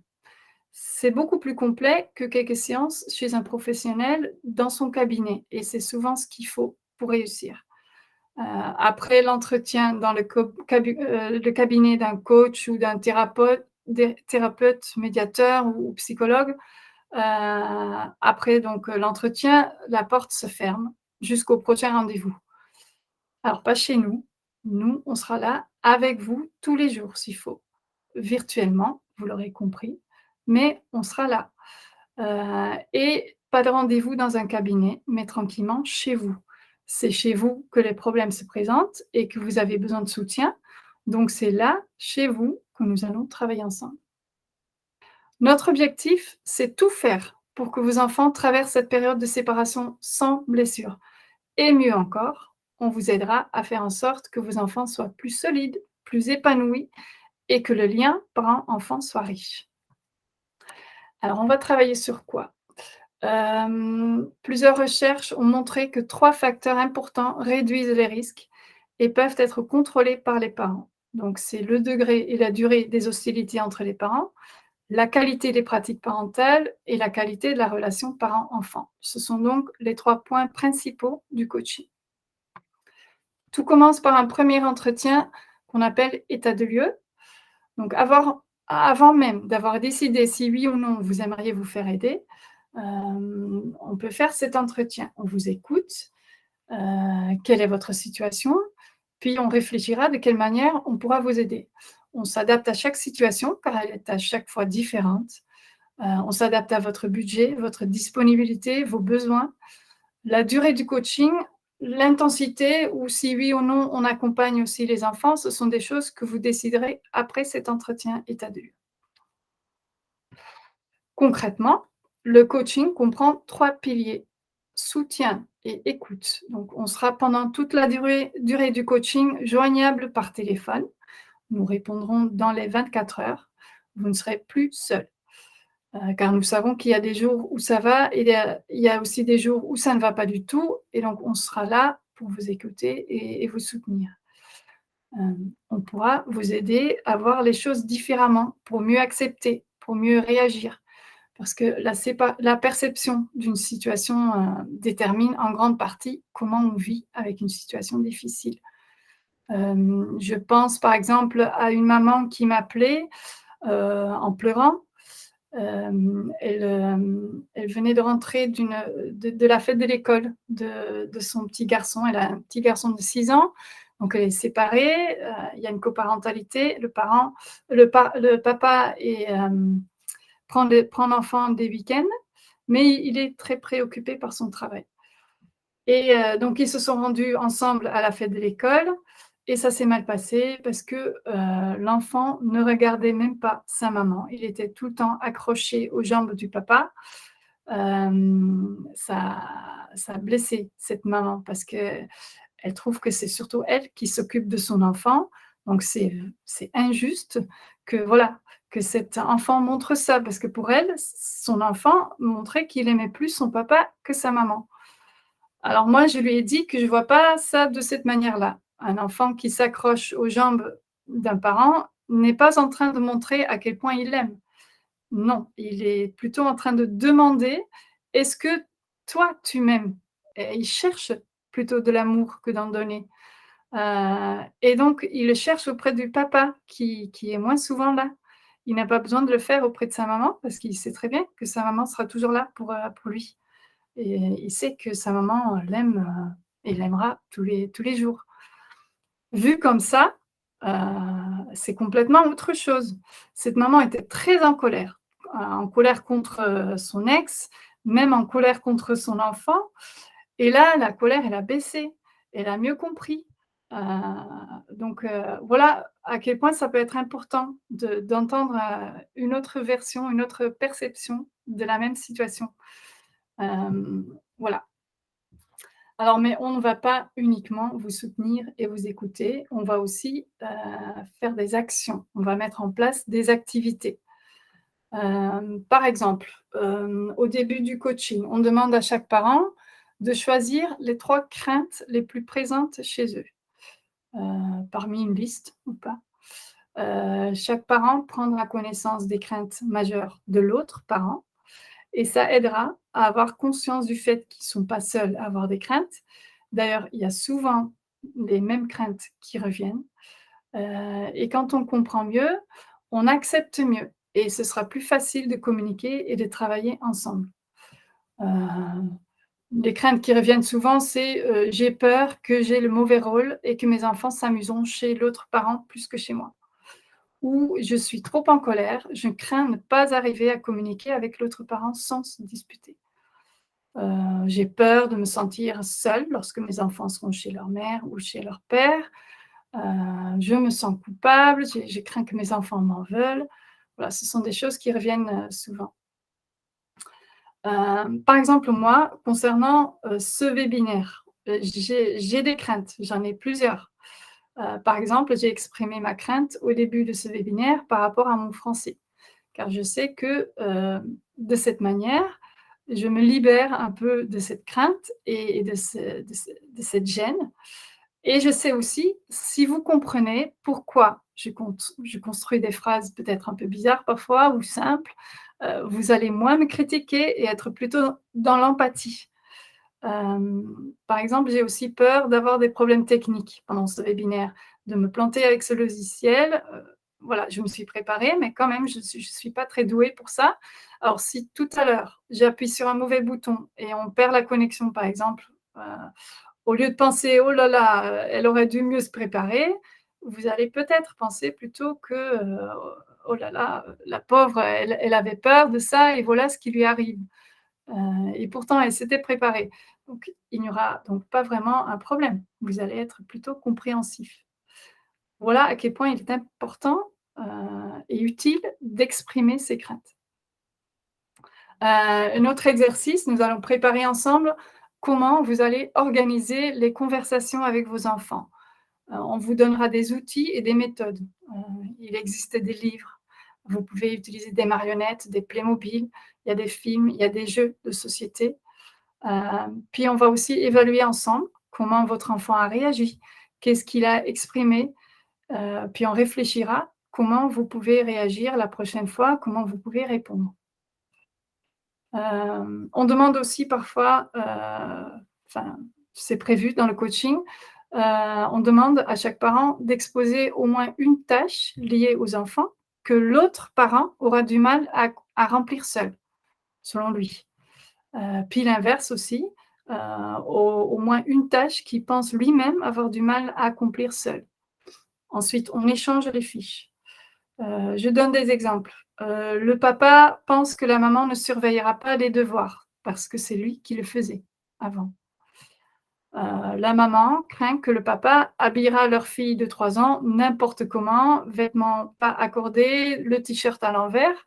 C'est beaucoup plus complet que quelques séances chez un professionnel dans son cabinet et c'est souvent ce qu'il faut pour réussir. Après l'entretien dans le cabinet d'un coach ou d'un thérapeute, médiateur ou psychologue, après donc l'entretien, la porte se ferme jusqu'au prochain rendez-vous. Alors pas chez nous. Nous, on sera là avec vous tous les jours s'il faut. Virtuellement, vous l'aurez compris, mais on sera là. Et pas de rendez-vous dans un cabinet, mais tranquillement chez vous. C'est chez vous que les problèmes se présentent et que vous avez besoin de soutien. Donc c'est là, chez vous, que nous allons travailler ensemble. Notre objectif, c'est tout faire pour que vos enfants traversent cette période de séparation sans blessure. Et mieux encore, on vous aidera à faire en sorte que vos enfants soient plus solides, plus épanouis et que le lien parent-enfant soit riche. Alors, on va travailler sur quoi? Plusieurs recherches ont montré que 3 facteurs importants réduisent les risques et peuvent être contrôlés par les parents. Donc, c'est le degré et la durée des hostilités entre les parents, la qualité des pratiques parentales et la qualité de la relation parent-enfant. Ce sont donc les 3 points principaux du coaching. Tout commence par un premier entretien qu'on appelle état de lieu. Donc, avant même d'avoir décidé si oui ou non vous aimeriez vous faire aider, on peut faire cet entretien. On vous écoute, quelle est votre situation, puis on réfléchira de quelle manière on pourra vous aider. On s'adapte à chaque situation car elle est à chaque fois différente. On s'adapte à votre budget, votre disponibilité, vos besoins. La durée du coaching, l'intensité ou si oui ou non on accompagne aussi les enfants, ce sont des choses que vous déciderez après cet entretien état de lieu. Concrètement, le coaching comprend 3 piliers: soutien et écoute. Donc on sera pendant toute la durée du coaching joignable par téléphone. Nous répondrons dans les 24 heures. Vous ne serez plus seul, car nous savons qu'il y a des jours où ça va et il y a aussi des jours où ça ne va pas du tout et donc on sera là pour vous écouter et vous soutenir. On pourra vous aider à voir les choses différemment, pour mieux accepter, pour mieux réagir. Parce que la perception d'une situation, détermine en grande partie comment on vit avec une situation difficile. Je pense par exemple à une maman qui m'appelait, en pleurant. Elle venait de rentrer de la fête de l'école de son petit garçon. Elle a un petit garçon de 6 ans, donc elle est séparée, il y a une coparentalité. Le papa prend l'enfant des week-ends, mais il est très préoccupé par son travail. Et donc ils se sont rendus ensemble à la fête de l'école et ça s'est mal passé parce que, l'enfant ne regardait même pas sa maman. Il était tout le temps accroché aux jambes du papa. Ça a blessé cette maman parce qu'elle trouve que c'est surtout elle qui s'occupe de son enfant. Donc c'est injuste que voilà, que cet enfant montre ça parce que pour elle, son enfant montrait qu'il aimait plus son papa que sa maman. Alors moi, je lui ai dit que je ne vois pas ça de cette manière-là. Un enfant qui s'accroche aux jambes d'un parent n'est pas en train de montrer à quel point il l'aime. Non, il est plutôt en train de demander: «Est-ce que toi, tu m'aimes?» Et il cherche plutôt de l'amour que d'en donner. Et donc il le cherche auprès du papa qui est moins souvent là. Il n'a pas besoin de le faire auprès de sa maman parce qu'il sait très bien que sa maman sera toujours là pour lui. Et il sait que sa maman l'aime, et l'aimera tous les jours. Vu comme ça, c'est complètement autre chose. Cette maman était très en colère contre, son ex, même en colère contre son enfant et là, la colère, elle a baissé. Elle a mieux compris. Voilà à quel point ça peut être important d'entendre, une autre version, une autre perception de la même situation. Voilà. Alors mais on ne va pas uniquement vous soutenir et vous écouter, on va aussi, faire des actions. On va mettre en place des activités. Par exemple, au début du coaching, on demande à chaque parent de choisir les 3 craintes les plus présentes chez eux, parmi une liste ou pas. Chaque parent prendra connaissance des craintes majeures de l'autre parent et ça aidera à avoir conscience du fait qu'ils ne sont pas seuls à avoir des craintes. D'ailleurs, il y a souvent les mêmes craintes qui reviennent, et quand on comprend mieux, on accepte mieux et ce sera plus facile de communiquer et de travailler ensemble. Heu, les craintes qui reviennent souvent, c'est, «J'ai peur que j'ai le mauvais rôle et que mes enfants s'amuseront chez l'autre parent plus que chez moi» ou «Je suis trop en colère, je crains ne pas arriver à communiquer avec l'autre parent sans se disputer». J'ai peur de me sentir seule lorsque mes enfants seront chez leur mère ou chez leur père. Heu, je me sens coupable, je crains que mes enfants m'en veulent. Voilà, ce sont des choses qui reviennent, souvent. Par exemple, moi, concernant, ce webinaire, j'ai des craintes, j'en ai plusieurs. Par exemple, j'ai exprimé ma crainte au début de ce webinaire par rapport à mon français, car je sais que, de cette manière, je me libère un peu de cette crainte et de cette gêne et je sais aussi, si vous comprenez pourquoi je construis des phrases peut-être un peu bizarres parfois ou simples, vous allez moins me critiquer et être plutôt dans l'empathie. Par exemple, j'ai aussi peur d'avoir des problèmes techniques pendant ce webinaire, de me planter avec ce logiciel. Voilà, je me suis préparée, mais quand même, je suis pas très douée pour ça. Alors si tout à l'heure, j'appuie sur un mauvais bouton et on perd la connexion, par exemple, au lieu de penser: «Oh là là, elle aurait dû mieux se préparer», vous allez peut-être penser plutôt que, «Oh là là, la pauvre, elle avait peur de ça et voilà ce qui lui arrive». Et pourtant elle s'était préparée. Donc il n'y aura donc pas vraiment un problème. Vous allez être plutôt compréhensif. Voilà à quel point il est important, heu et utile d'exprimer ses craintes. Un autre exercice, nous allons préparer ensemble comment vous allez organiser les conversations avec vos enfants. On vous donnera des outils et des méthodes. Il existe des livres, vous pouvez utiliser des marionnettes, des Playmobil, il y a des films, il y a des jeux de société. Puis on va aussi évaluer ensemble comment votre enfant a réagi, qu'est-ce qu'il a exprimé, puis on réfléchira comment vous pouvez réagir la prochaine fois, comment vous pouvez répondre. On demande aussi parfois, enfin, c'est prévu dans le coaching, on demande à chaque parent d'exposer au moins une tâche liée aux enfants que l'autre parent aura du mal à remplir seul, selon lui. Puis l'inverse aussi, heu, au moins une tâche qu'il pense lui-même avoir du mal à accomplir seul. Ensuite, on échange les fiches. Je donne des exemples. Le papa pense que la maman ne surveillera pas les devoirs parce que c'est lui qui le faisait avant. La maman craint que le papa habillera leur fille de 3 ans n'importe comment, vêtements pas accordés, le t-shirt à l'envers.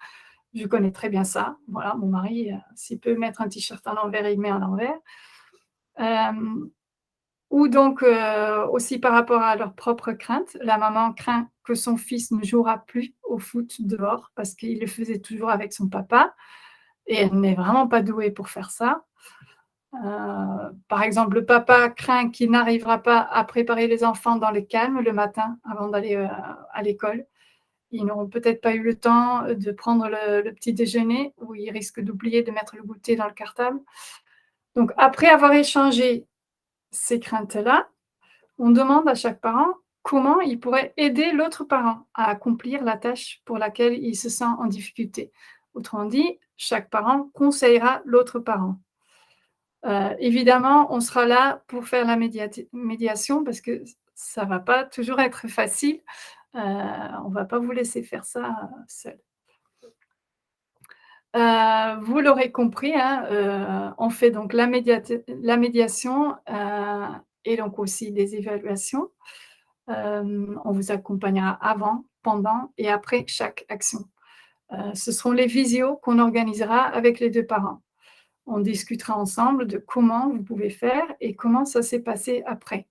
Je connais très bien ça. Voilà, mon mari, s'il peut mettre un t-shirt à l'envers, il met à l'envers. Hem, ou donc, aussi par rapport à leurs propres craintes, la maman craint que son fils ne jouera plus au foot dehors parce qu'il le faisait toujours avec son papa et elle n'est vraiment pas douée pour faire ça. Par exemple, le papa craint qu'il n'arrivera pas à préparer les enfants dans le calme le matin avant d'aller, à l'école. Ils n'auront peut-être pas eu le temps, de prendre le petit déjeuner ou ils risquent d'oublier de mettre le goûter dans le cartable. Donc après avoir échangé ces craintes-là, on demande à chaque parent comment il pourrait aider l'autre parent à accomplir la tâche pour laquelle il se sent en difficulté. Autrement dit, chaque parent conseillera l'autre parent. Évidemment, on sera là pour faire la médiation parce que ça va pas toujours être facile. On va pas vous laisser faire ça, seul. Vous l'aurez compris, hein, on fait donc la médiation, et donc aussi des évaluations. On vous accompagnera avant, pendant et après chaque action. Ce seront les visios qu'on organisera avec les 2 parents. On discutera ensemble de comment vous pouvez faire et comment ça s'est passé après,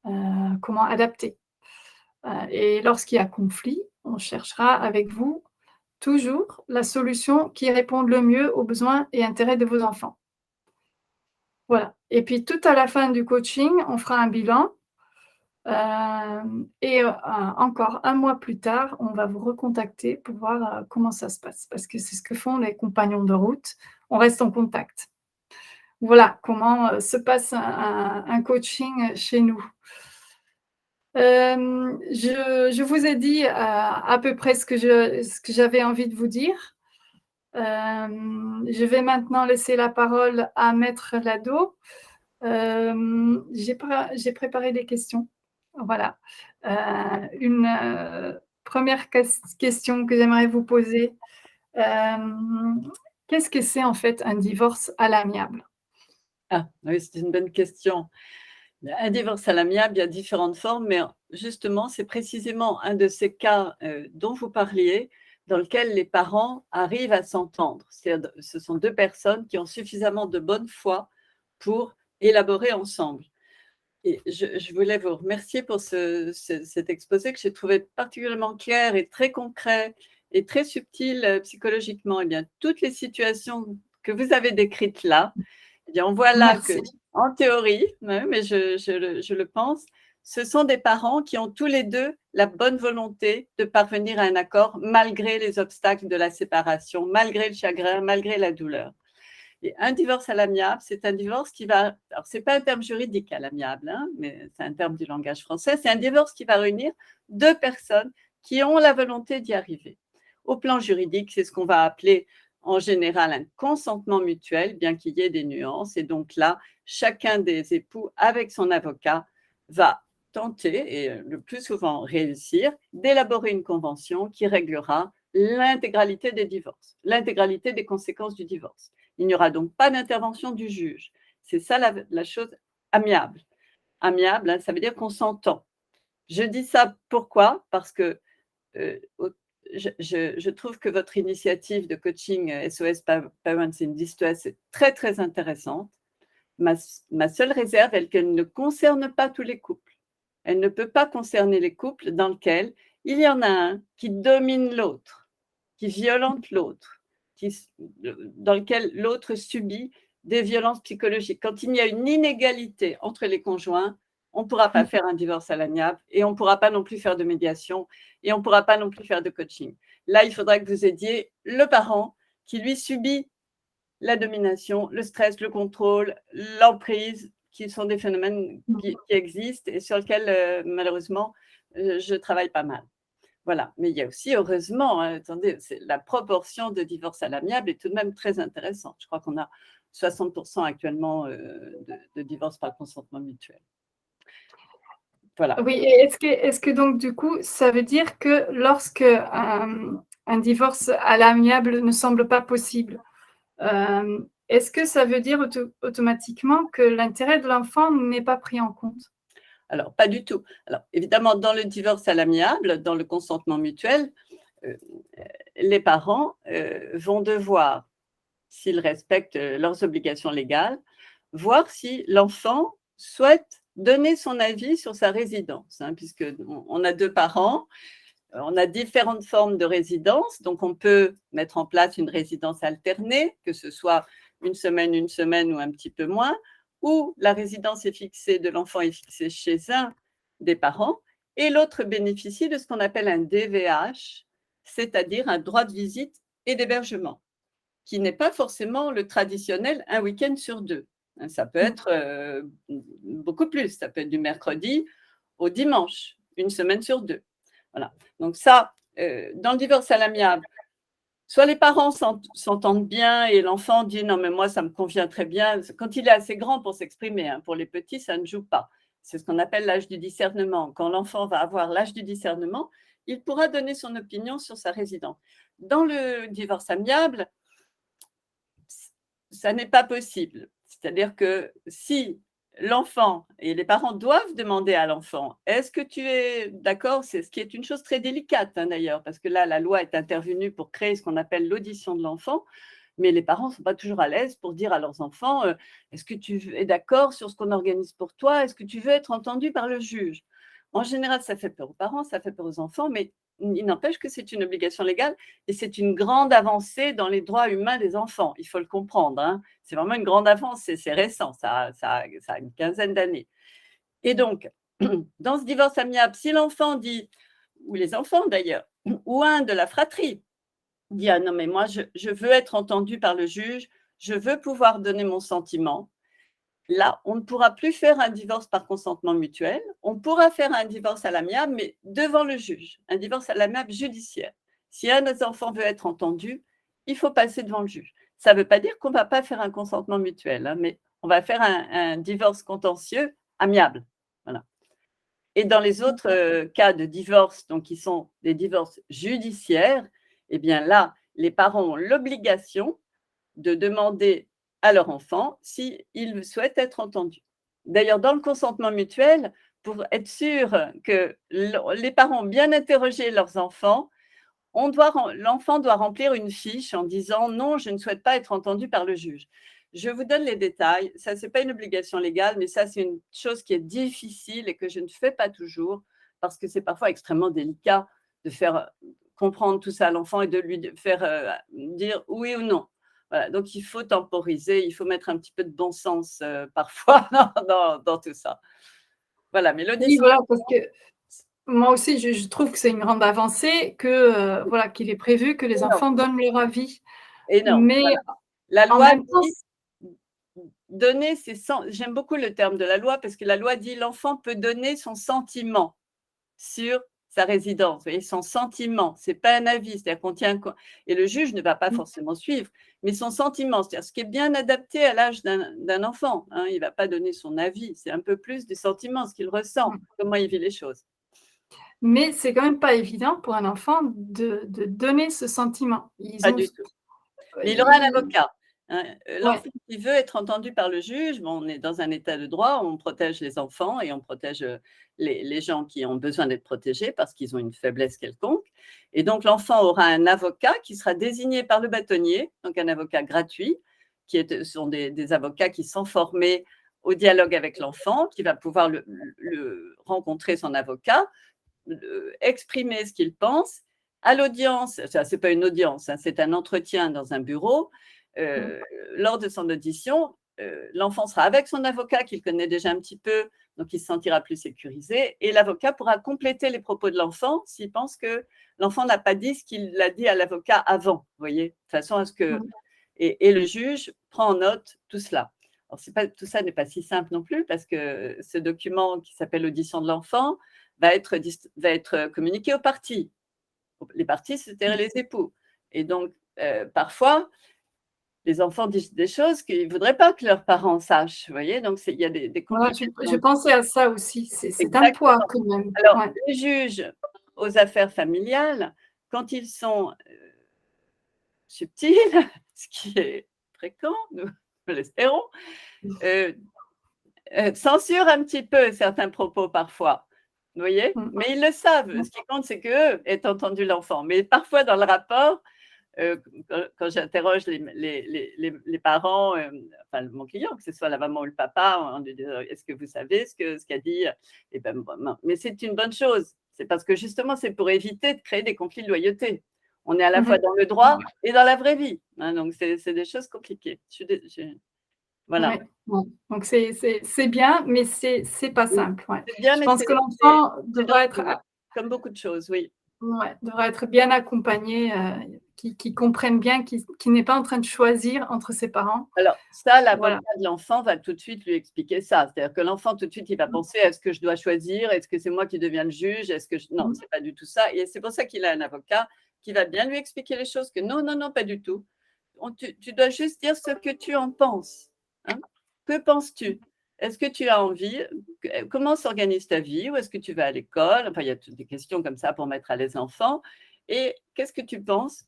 comment adapter. Et lorsqu'il y a conflit, on cherchera avec vous toujours la solution qui réponde le mieux aux besoins et intérêts de vos enfants. Voilà. Et puis tout à la fin du coaching, on fera un bilan. Et encore un mois plus tard, on va vous recontacter pour voir comment ça se passe. Parce que c'est ce que font les compagnons de route. On reste en contact. Voilà comment se passe un coaching chez nous. Je vous ai dit à peu près ce que j'avais envie de vous dire. Je vais maintenant laisser la parole à Maître Lado. J'ai préparé des questions. Voilà. Une première question que j'aimerais vous poser. Qu'est-ce que c'est en fait un divorce à l'amiable? Ah oui, c'est une bonne question. Un divorce à l'amiable, il y a différentes formes, mais justement, c'est précisément un de ces cas dont vous parliez, dans lequel les parents arrivent à s'entendre. Ce sont 2 personnes qui ont suffisamment de bonne foi pour élaborer ensemble. Et je voulais vous remercier pour cet exposé que j'ai trouvé particulièrement clair et très concret et très subtil psychologiquement. Eh bien, toutes les situations que vous avez décrites là, eh bien, on voit là que, Merci. en théorie, ouais, mais je le pense, ce sont des parents qui ont tous les 2 la bonne volonté de parvenir à un accord malgré les obstacles de la séparation, malgré le chagrin, malgré la douleur. Et un divorce à l'amiable, c'est un divorce qui va, alors c'est pas un terme juridique à l'amiable, hein, mais c'est un terme du langage français, c'est un divorce qui va réunir 2 personnes qui ont la volonté d'y arriver. Au plan juridique, c'est ce qu'on va appeler en général un consentement mutuel, bien qu'il y ait des nuances. Et donc là, chacun des époux, avec son avocat, va tenter, et le plus souvent réussir, d'élaborer une convention qui réglera l'intégralité des divorces, l'intégralité des conséquences du divorce. Il n'y aura donc pas d'intervention du juge. C'est ça la chose amiable. Amiable, hein, ça veut dire qu'on s'entend. Je dis ça pourquoi? Parce que je trouve que votre initiative de coaching SOS Parents in Distress est très, très intéressante. Ma seule réserve est qu'elle ne concerne pas tous les couples. Elle ne peut pas concerner les couples dans lesquels il y en a un qui domine l'autre, qui violente l'autre, dans lequel l'autre subit des violences psychologiques. Quand il y a une inégalité entre les conjoints, on ne pourra pas faire un divorce à l'amiable et on ne pourra pas non plus faire de médiation et on ne pourra pas non plus faire de coaching. Là, il faudra que vous aidiez le parent qui, lui, subit la domination, le stress, le contrôle, l'emprise, qui sont des phénomènes qui existent et sur lesquels, malheureusement, je travaille pas mal. Voilà. Mais il y a aussi, heureusement, hein, attendez, la proportion de divorces à l'amiable est tout de même très intéressante. Je crois qu'on a 60% actuellement de divorces par consentement mutuel. Voilà. Oui, et est-ce que donc du coup, ça veut dire que lorsque un divorce à l'amiable ne semble pas possible, est-ce que ça veut dire automatiquement que l'intérêt de l'enfant n'est pas pris en compte? Alors, pas du tout. Alors, évidemment, dans le divorce à l'amiable, dans le consentement mutuel, les parents vont devoir, s'ils respectent leurs obligations légales, voir si l'enfant souhaite donner son avis sur sa résidence, hein, puisqu'on a 2 parents, on a différentes formes de résidence, donc on peut mettre en place une résidence alternée, que ce soit une semaine ou un petit peu moins, où la résidence est fixée de l'enfant est fixée chez un des parents et l'autre bénéficie de ce qu'on appelle un DVH, c'est-à-dire un droit de visite et d'hébergement, qui n'est pas forcément le traditionnel un week-end sur 2. Ça peut être beaucoup plus, ça peut être du mercredi au dimanche, une semaine sur 2. Voilà. Donc ça, dans le divorce à l'amiable, soit les parents s'entendent bien et l'enfant dit non mais moi ça me convient très bien. Quand il est assez grand pour s'exprimer, hein, pour les petits ça ne joue pas. C'est ce qu'on appelle l'âge du discernement. Quand l'enfant va avoir l'âge du discernement, il pourra donner son opinion sur sa résidence. Dans le divorce amiable, ça n'est pas possible. C'est-à-dire que si l'enfant et les parents doivent demander à l'enfant: «Est-ce que tu es d'accord?» C'est ce qui est une chose très délicate, hein, d'ailleurs, parce que là, la loi est intervenue pour créer ce qu'on appelle l'audition de l'enfant, mais les parents ne sont pas toujours à l'aise pour dire à leurs enfants, «Est-ce que tu es d'accord sur ce qu'on organise pour toi? Est-ce que tu veux être entendu par le juge?» En général, ça fait peur aux parents, ça fait peur aux enfants, mais il n'empêche que c'est une obligation légale et c'est une grande avancée dans les droits humains des enfants. Il faut le comprendre, hein. C'est vraiment une grande avancée, c'est récent, ça a une quinzaine d'années. Et donc, dans ce divorce amiable, si l'enfant dit, ou les enfants d'ailleurs, ou un de la fratrie dit: «Ah non, mais moi je veux être entendu par le juge, je veux pouvoir donner mon sentiment». Là, on ne pourra plus faire un divorce par consentement mutuel. On pourra faire un divorce à l'amiable, mais devant le juge, un divorce à l'amiable judiciaire. Si un des enfants veut être entendu, il faut passer devant le juge. Ça ne veut pas dire qu'on ne va pas faire un consentement mutuel, hein, mais on va faire un divorce contentieux amiable. Voilà. Et dans les autres cas de divorce, donc qui sont des divorces judiciaires, eh bien là, les parents ont l'obligation de demander à leur enfant s'il souhaite être entendu. D'ailleurs, dans le consentement mutuel, pour être sûr que les parents ont bien interrogé leurs enfants, l'enfant doit remplir une fiche en disant: «Non, je ne souhaite pas être entendu par le juge». Je vous donne les détails. Ça, c'est pas une obligation légale, mais ça, c'est une chose qui est difficile et que je ne fais pas toujours parce que c'est parfois extrêmement délicat de faire comprendre tout ça à l'enfant et de lui faire, dire oui ou non. Voilà, donc il faut temporiser, il faut mettre un petit peu de bon sens, parfois dans tout ça. Voilà, mais Oui, l'audition voilà, parce que moi aussi, je trouve que c'est une grande avancée que, voilà, qu'il est prévu que les énorme, enfants donnent leur avis. énorme, Mais voilà. La en loi même temps, dit donner ses sen j'aime beaucoup le terme de la loi parce que la loi dit: «L'enfant peut donner son sentiment sur sa résidence». Vous voyez? Son sentiment, c'est pas un avis, c'est-à-dire qu'on tient co et le juge ne va pas forcément suivre, mais son sentiment, c'est-à-dire ce qui est bien adapté à l'âge d'un enfant, hein. Il va pas donner son avis, c'est un peu plus du sentiment, ce qu'il ressent, comment il vit les choses. mais c'est quand même pas évident pour un enfant de donner ce sentiment. Ils Pas ont du tout. Mais il aura un ils avocat, hein. Ouais. L'enfant qui veut être entendu par le juge, bon, on est dans un état de droit, on protège les enfants et on protège, les gens qui ont besoin d'être protégés parce qu'ils ont une faiblesse quelconque et donc l'enfant aura un avocat qui sera désigné par le bâtonnier, donc un avocat gratuit, ce sont des avocats qui sont formés au dialogue avec l'enfant, qui va pouvoir le rencontrer son avocat, exprimer ce qu'il pense. À l'audience, ça c'est pas une audience, hein, c'est un entretien dans un bureau. Mmh. Euh, Lors de son audition, l'enfant sera avec son avocat qu'il connaît déjà un petit peu, donc il se sentira plus sécurisé. Et l'avocat pourra compléter les propos de l'enfant s'il pense que l'enfant n'a pas dit ce qu'il a dit à l'avocat avant, vous voyez, de façon à ce que Mmh. et le juge prend en note tout cela. Alors, tout ça n'est pas si simple non plus parce que ce document qui s'appelle l'audition de l'enfant va être communiqué aux parties. Les parties, c'est-à-dire Mmh. les époux. Et donc, parfois, les enfants disent des choses qu'ils ne voudraient pas que leurs parents sachent. Vous voyez, donc il y a des Voilà, je complications. pensais à ça aussi, c'est un poids Exactement. quand même. Alors, Ouais. les juges aux affaires familiales, quand ils sont subtils, ce qui est fréquent, nous l'espérons, euh, censurent un petit peu certains propos parfois. Vous voyez? Mmh. Mais ils le savent. Mmh. Ce qui compte, c'est qu'eux aient entendu l'enfant. Mais parfois, dans le rapport, quand j'interroge les parents, enfin mon client, que ce soit la maman ou le papa, en lui disant: «Est-ce que vous savez ce qu'a dit?» Et ben, bon, mais c'est une bonne chose. C'est parce que justement, c'est pour éviter de créer des conflits de loyauté. On est à la Mmh fois mh. dans le droit et dans la vraie vie, hein, donc c'est des choses compliquées. Voilà. Ouais, ouais. Donc c'est bien, mais c'est pas Oui, simple, ouais. c'est bien, Je mais pense que c'est l'enfant devra être dangereux, comme beaucoup de choses, oui. ouais, devra être bien accompagné, qu'il comprenne bien, qu'il n'est pas en train de choisir entre ses parents. Alors ça, l'avocat Voilà. de l'enfant va tout de suite lui expliquer ça. C'est-à-dire que l'enfant, tout de suite, il va Mmh. penser: «Est-ce que je dois choisir? Est-ce que c'est moi qui deviens le juge? Est-ce que je» non, Mmh. c'est pas du tout ça et c'est pour ça qu'il a un avocat qui va bien lui expliquer les choses, que non, non, non, pas du tout. Tu dois juste dire ce que tu en penses, hein. Que penses-tu? Est-ce que tu as envie? Comment s'organise ta vie? Où est-ce que tu vas à l'école? Enfin, il y a toutes des questions comme ça pour mettre à l'aise l'enfant et qu'est-ce que tu penses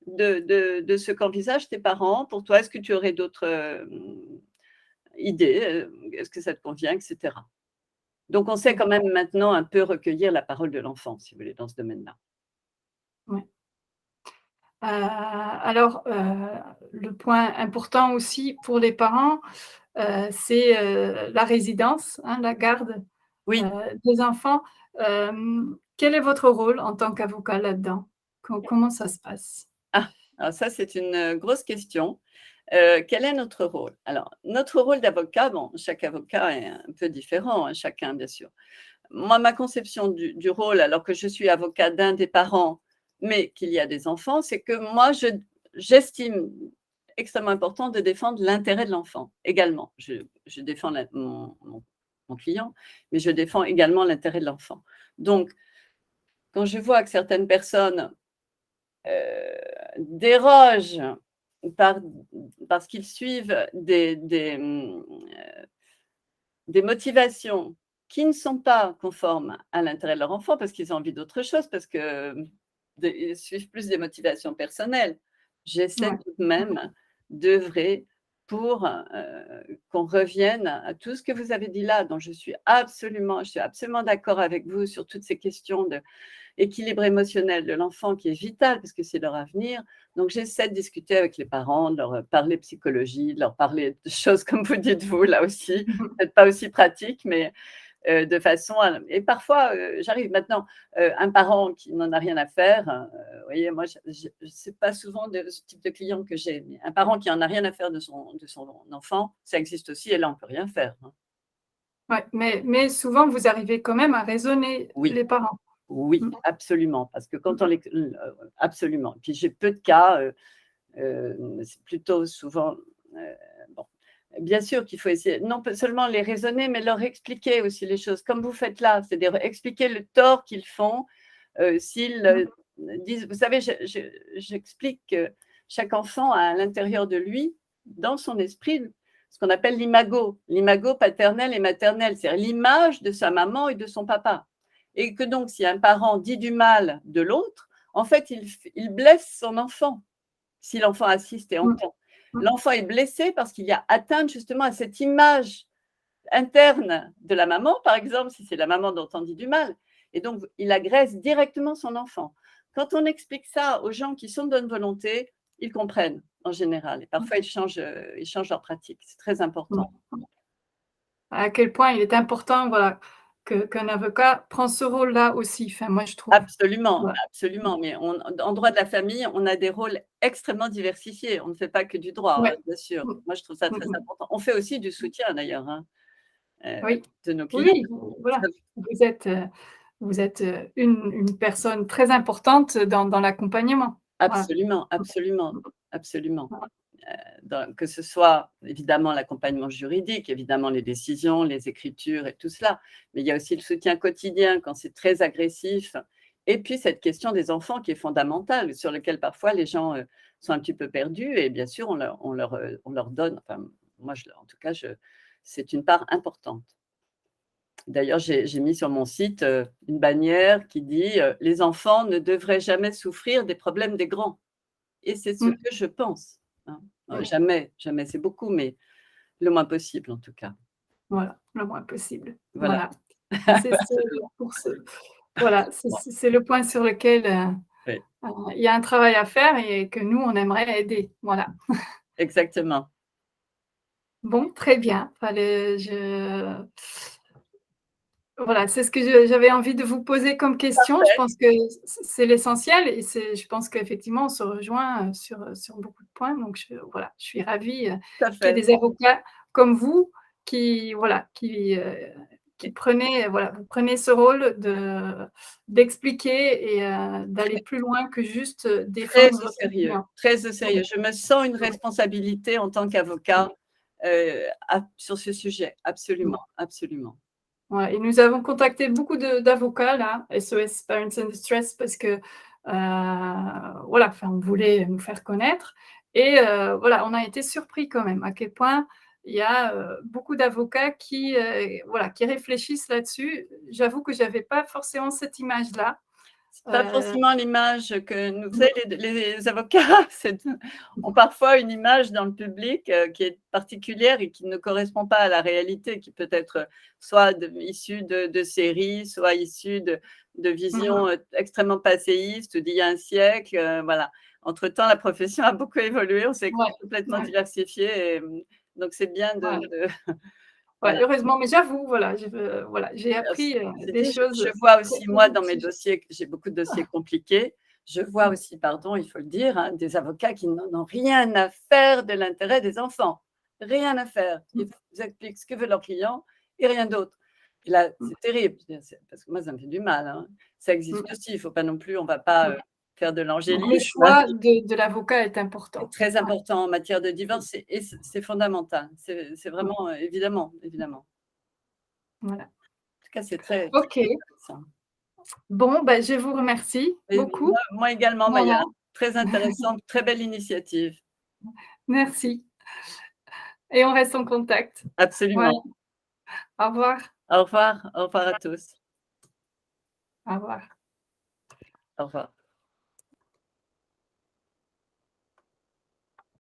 de ce qu'envisagent tes parents pour toi? Est-ce que tu aurais d'autres, idée, est-ce que ça te convient, etc. Donc, on sait quand même maintenant un peu recueillir la parole de l'enfant, si vous voulez, dans ce domaine-là. Ouais. Alors, le point important aussi pour les parents, c'est, la résidence, hein, la garde, Oui. des enfants. Quel est votre rôle en tant qu'avocat là-dedans? Comment ça se passe? Ah! Alors ça, c'est une, grosse question. Quel est notre rôle? Alors, notre rôle d'avocat, bon, chaque avocat est un peu différent, hein, chacun, bien sûr. Moi, ma conception du rôle, alors que je suis avocat d'un des parents, mais qu'il y a des enfants, c'est que moi, j'estime extrêmement important de défendre l'intérêt de l'enfant également. Je défends mon client, mais je défends également l'intérêt de l'enfant. Donc, quand je vois que certaines personnes dérogent par parce qu'ils suivent des motivations qui ne sont pas conformes à l'intérêt de leur enfant, parce qu'ils ont envie d'autre chose, parce que, ils suivent plus des motivations personnelles. J'essaie Ouais. tout de même d'œuvrer pour, qu'on revienne à tout ce que vous avez dit là, dont je suis absolument d'accord avec vous sur toutes ces questions de équilibre émotionnel de l'enfant qui est vital parce que c'est leur avenir. Donc, j'essaie de discuter avec les parents, de leur parler psychologie, de leur parler de choses comme vous dites vous, là aussi, peut-être pas aussi pratiques, mais de façon à et parfois, j'arrive maintenant, un parent qui n'en a rien à faire, vous voyez, moi, je c'est pas souvent de ce type de client que j'ai, mais un parent qui en a rien à faire de son enfant, ça existe aussi et là, on peut rien faire, hein. Ouais, mais souvent vous arrivez quand même à raisonner Oui. les parents? Oui, Mmh. absolument, parce que quand Mmh. on les absolument. Puis j'ai peu de cas, c'est plutôt souvent, heu, bon, bien sûr qu'il faut essayer non pas seulement les raisonner, mais leur expliquer aussi les choses comme vous faites là, c'est-à-dire expliquer le tort qu'ils font, s'ils, Mmh. disent vous savez, j'explique que chaque enfant a à l'intérieur de lui, dans son esprit, ce qu'on appelle l'imago paternel et maternel, c'est-à-dire l'image de sa maman et de son papa et que donc si un parent dit du mal de l'autre, en fait, il blesse son enfant. Si l'enfant assiste et Mmh. entend. Mmh. L'enfant est blessé parce qu'il y a atteinte justement à cette image interne de la maman, par exemple, si c'est la maman dont on dit du mal, et donc il agresse directement son enfant. Quand on explique ça aux gens qui sont de bonne volonté, ils comprennent en général et parfois ils changent leur pratique. C'est très Mmh. important. À quel point il est important, voilà, qu'un avocat prend ce rôle-là aussi, enfin moi je trouve. Absolument, Voilà. Mmh. absolument, mais en droit de la famille, on a des rôles extrêmement diversifiés. On ne fait pas que du droit, Ouais. bien sûr. Mmh. Moi, je trouve ça Mmh très mh. important. On fait aussi du soutien d'ailleurs, hein. Oui. De nos clients. Oui, voilà. Vous êtes, une personne très importante dans l'accompagnement. Voilà. Absolument, Mmh. absolument, Mmh. absolument. Voilà. Que ce soit évidemment l'accompagnement juridique, évidemment les décisions, les écritures et tout cela, mais il y a aussi le soutien quotidien quand c'est très agressif et puis cette question des enfants qui est fondamentale, sur lequel parfois les gens, sont un petit peu perdus et bien sûr on leur donne, enfin moi en tout cas c'est une part importante. D'ailleurs, j'ai mis sur mon site, une bannière qui dit, «Les enfants ne devraient jamais souffrir des problèmes des grands» et c'est ce Mmh. que je pense, hein. Oui. Jamais, jamais c'est beaucoup, mais le moins possible en tout cas. Voilà, le moins possible. Voilà. Voilà. C'est pour ce voilà, Bon, c'est le point sur lequel, oui, il y a un travail à faire et que nous on aimerait aider. Voilà. exactement. Bon, très bien. Fallait je Voilà, c'est ce que j'avais envie de vous poser comme question. Je Parfait, pense que c'est l'essentiel et je pense qu'effectivement on se rejoint, sur beaucoup de points. Donc voilà, je suis ravie, tout à qu'il y ait fait. des avocats comme vous qui voilà, qui Et prenaient voilà, vous prenez ce rôle d'expliquer et d'aller très, plus loin que juste, très défendre au votre sérieux, client. très au Voilà. sérieux. Je me sens une responsabilité en tant qu'avocat, sur ce sujet. Absolument, Voilà. absolument. Ouais et nous avons contacté beaucoup d'avocats là, SOS Parents in Distress parce que, voilà, enfin on voulait nous faire connaître et voilà, on a été surpris quand même à quel point il y a, beaucoup d'avocats qui réfléchissent là-dessus. J'avoue que j'avais pas forcément cette image-là, C'est pas forcément l'image que nous, vous savez, les avocats ont parfois une image dans le public qui est particulière et qui ne correspond pas à la réalité, qui peut être soit issue de séries, soit issue de visions extrêmement passéistes d'il y a un siècle. Voilà. Entre-temps, la profession a beaucoup évolué, on s'est Ouais, complètement ouais, diversifié. Et, donc, c'est bien ouais. Ouais, voilà. heureusement, mais j'avoue, voilà, voilà, j'ai appris, Ceci des dit, choses je vois très aussi, moi, dans mes positives. dossiers, j'ai beaucoup de dossiers compliqués, je vois aussi, pardon, il faut le dire, hein, des avocats qui n'en ont rien à faire de l'intérêt des enfants. Rien à faire. Ils vous expliquent ce que veut leur client et rien d'autre. Et là, Mmh, c'est terrible, parce que moi, ça me fait du mal, hein. Ça existe mmh, aussi, il ne faut pas non plus, on ne va pas, ouais. faire de Donc le l'angélisme. choix de l'avocat est C'est important. très Ouais, important en matière de divorce, c'est fondamental. C'est ouais, vraiment, évidemment, évidemment. voilà. En tout cas, c'est très, très OK. intéressant. Bon, ben, je vous remercie Et beaucoup. moi également, Maya. Voilà, Très intéressant, très belle initiative. merci et on reste en contact. Voilà, Absolument. au revoir. Au revoir à tous. Au revoir. Au revoir.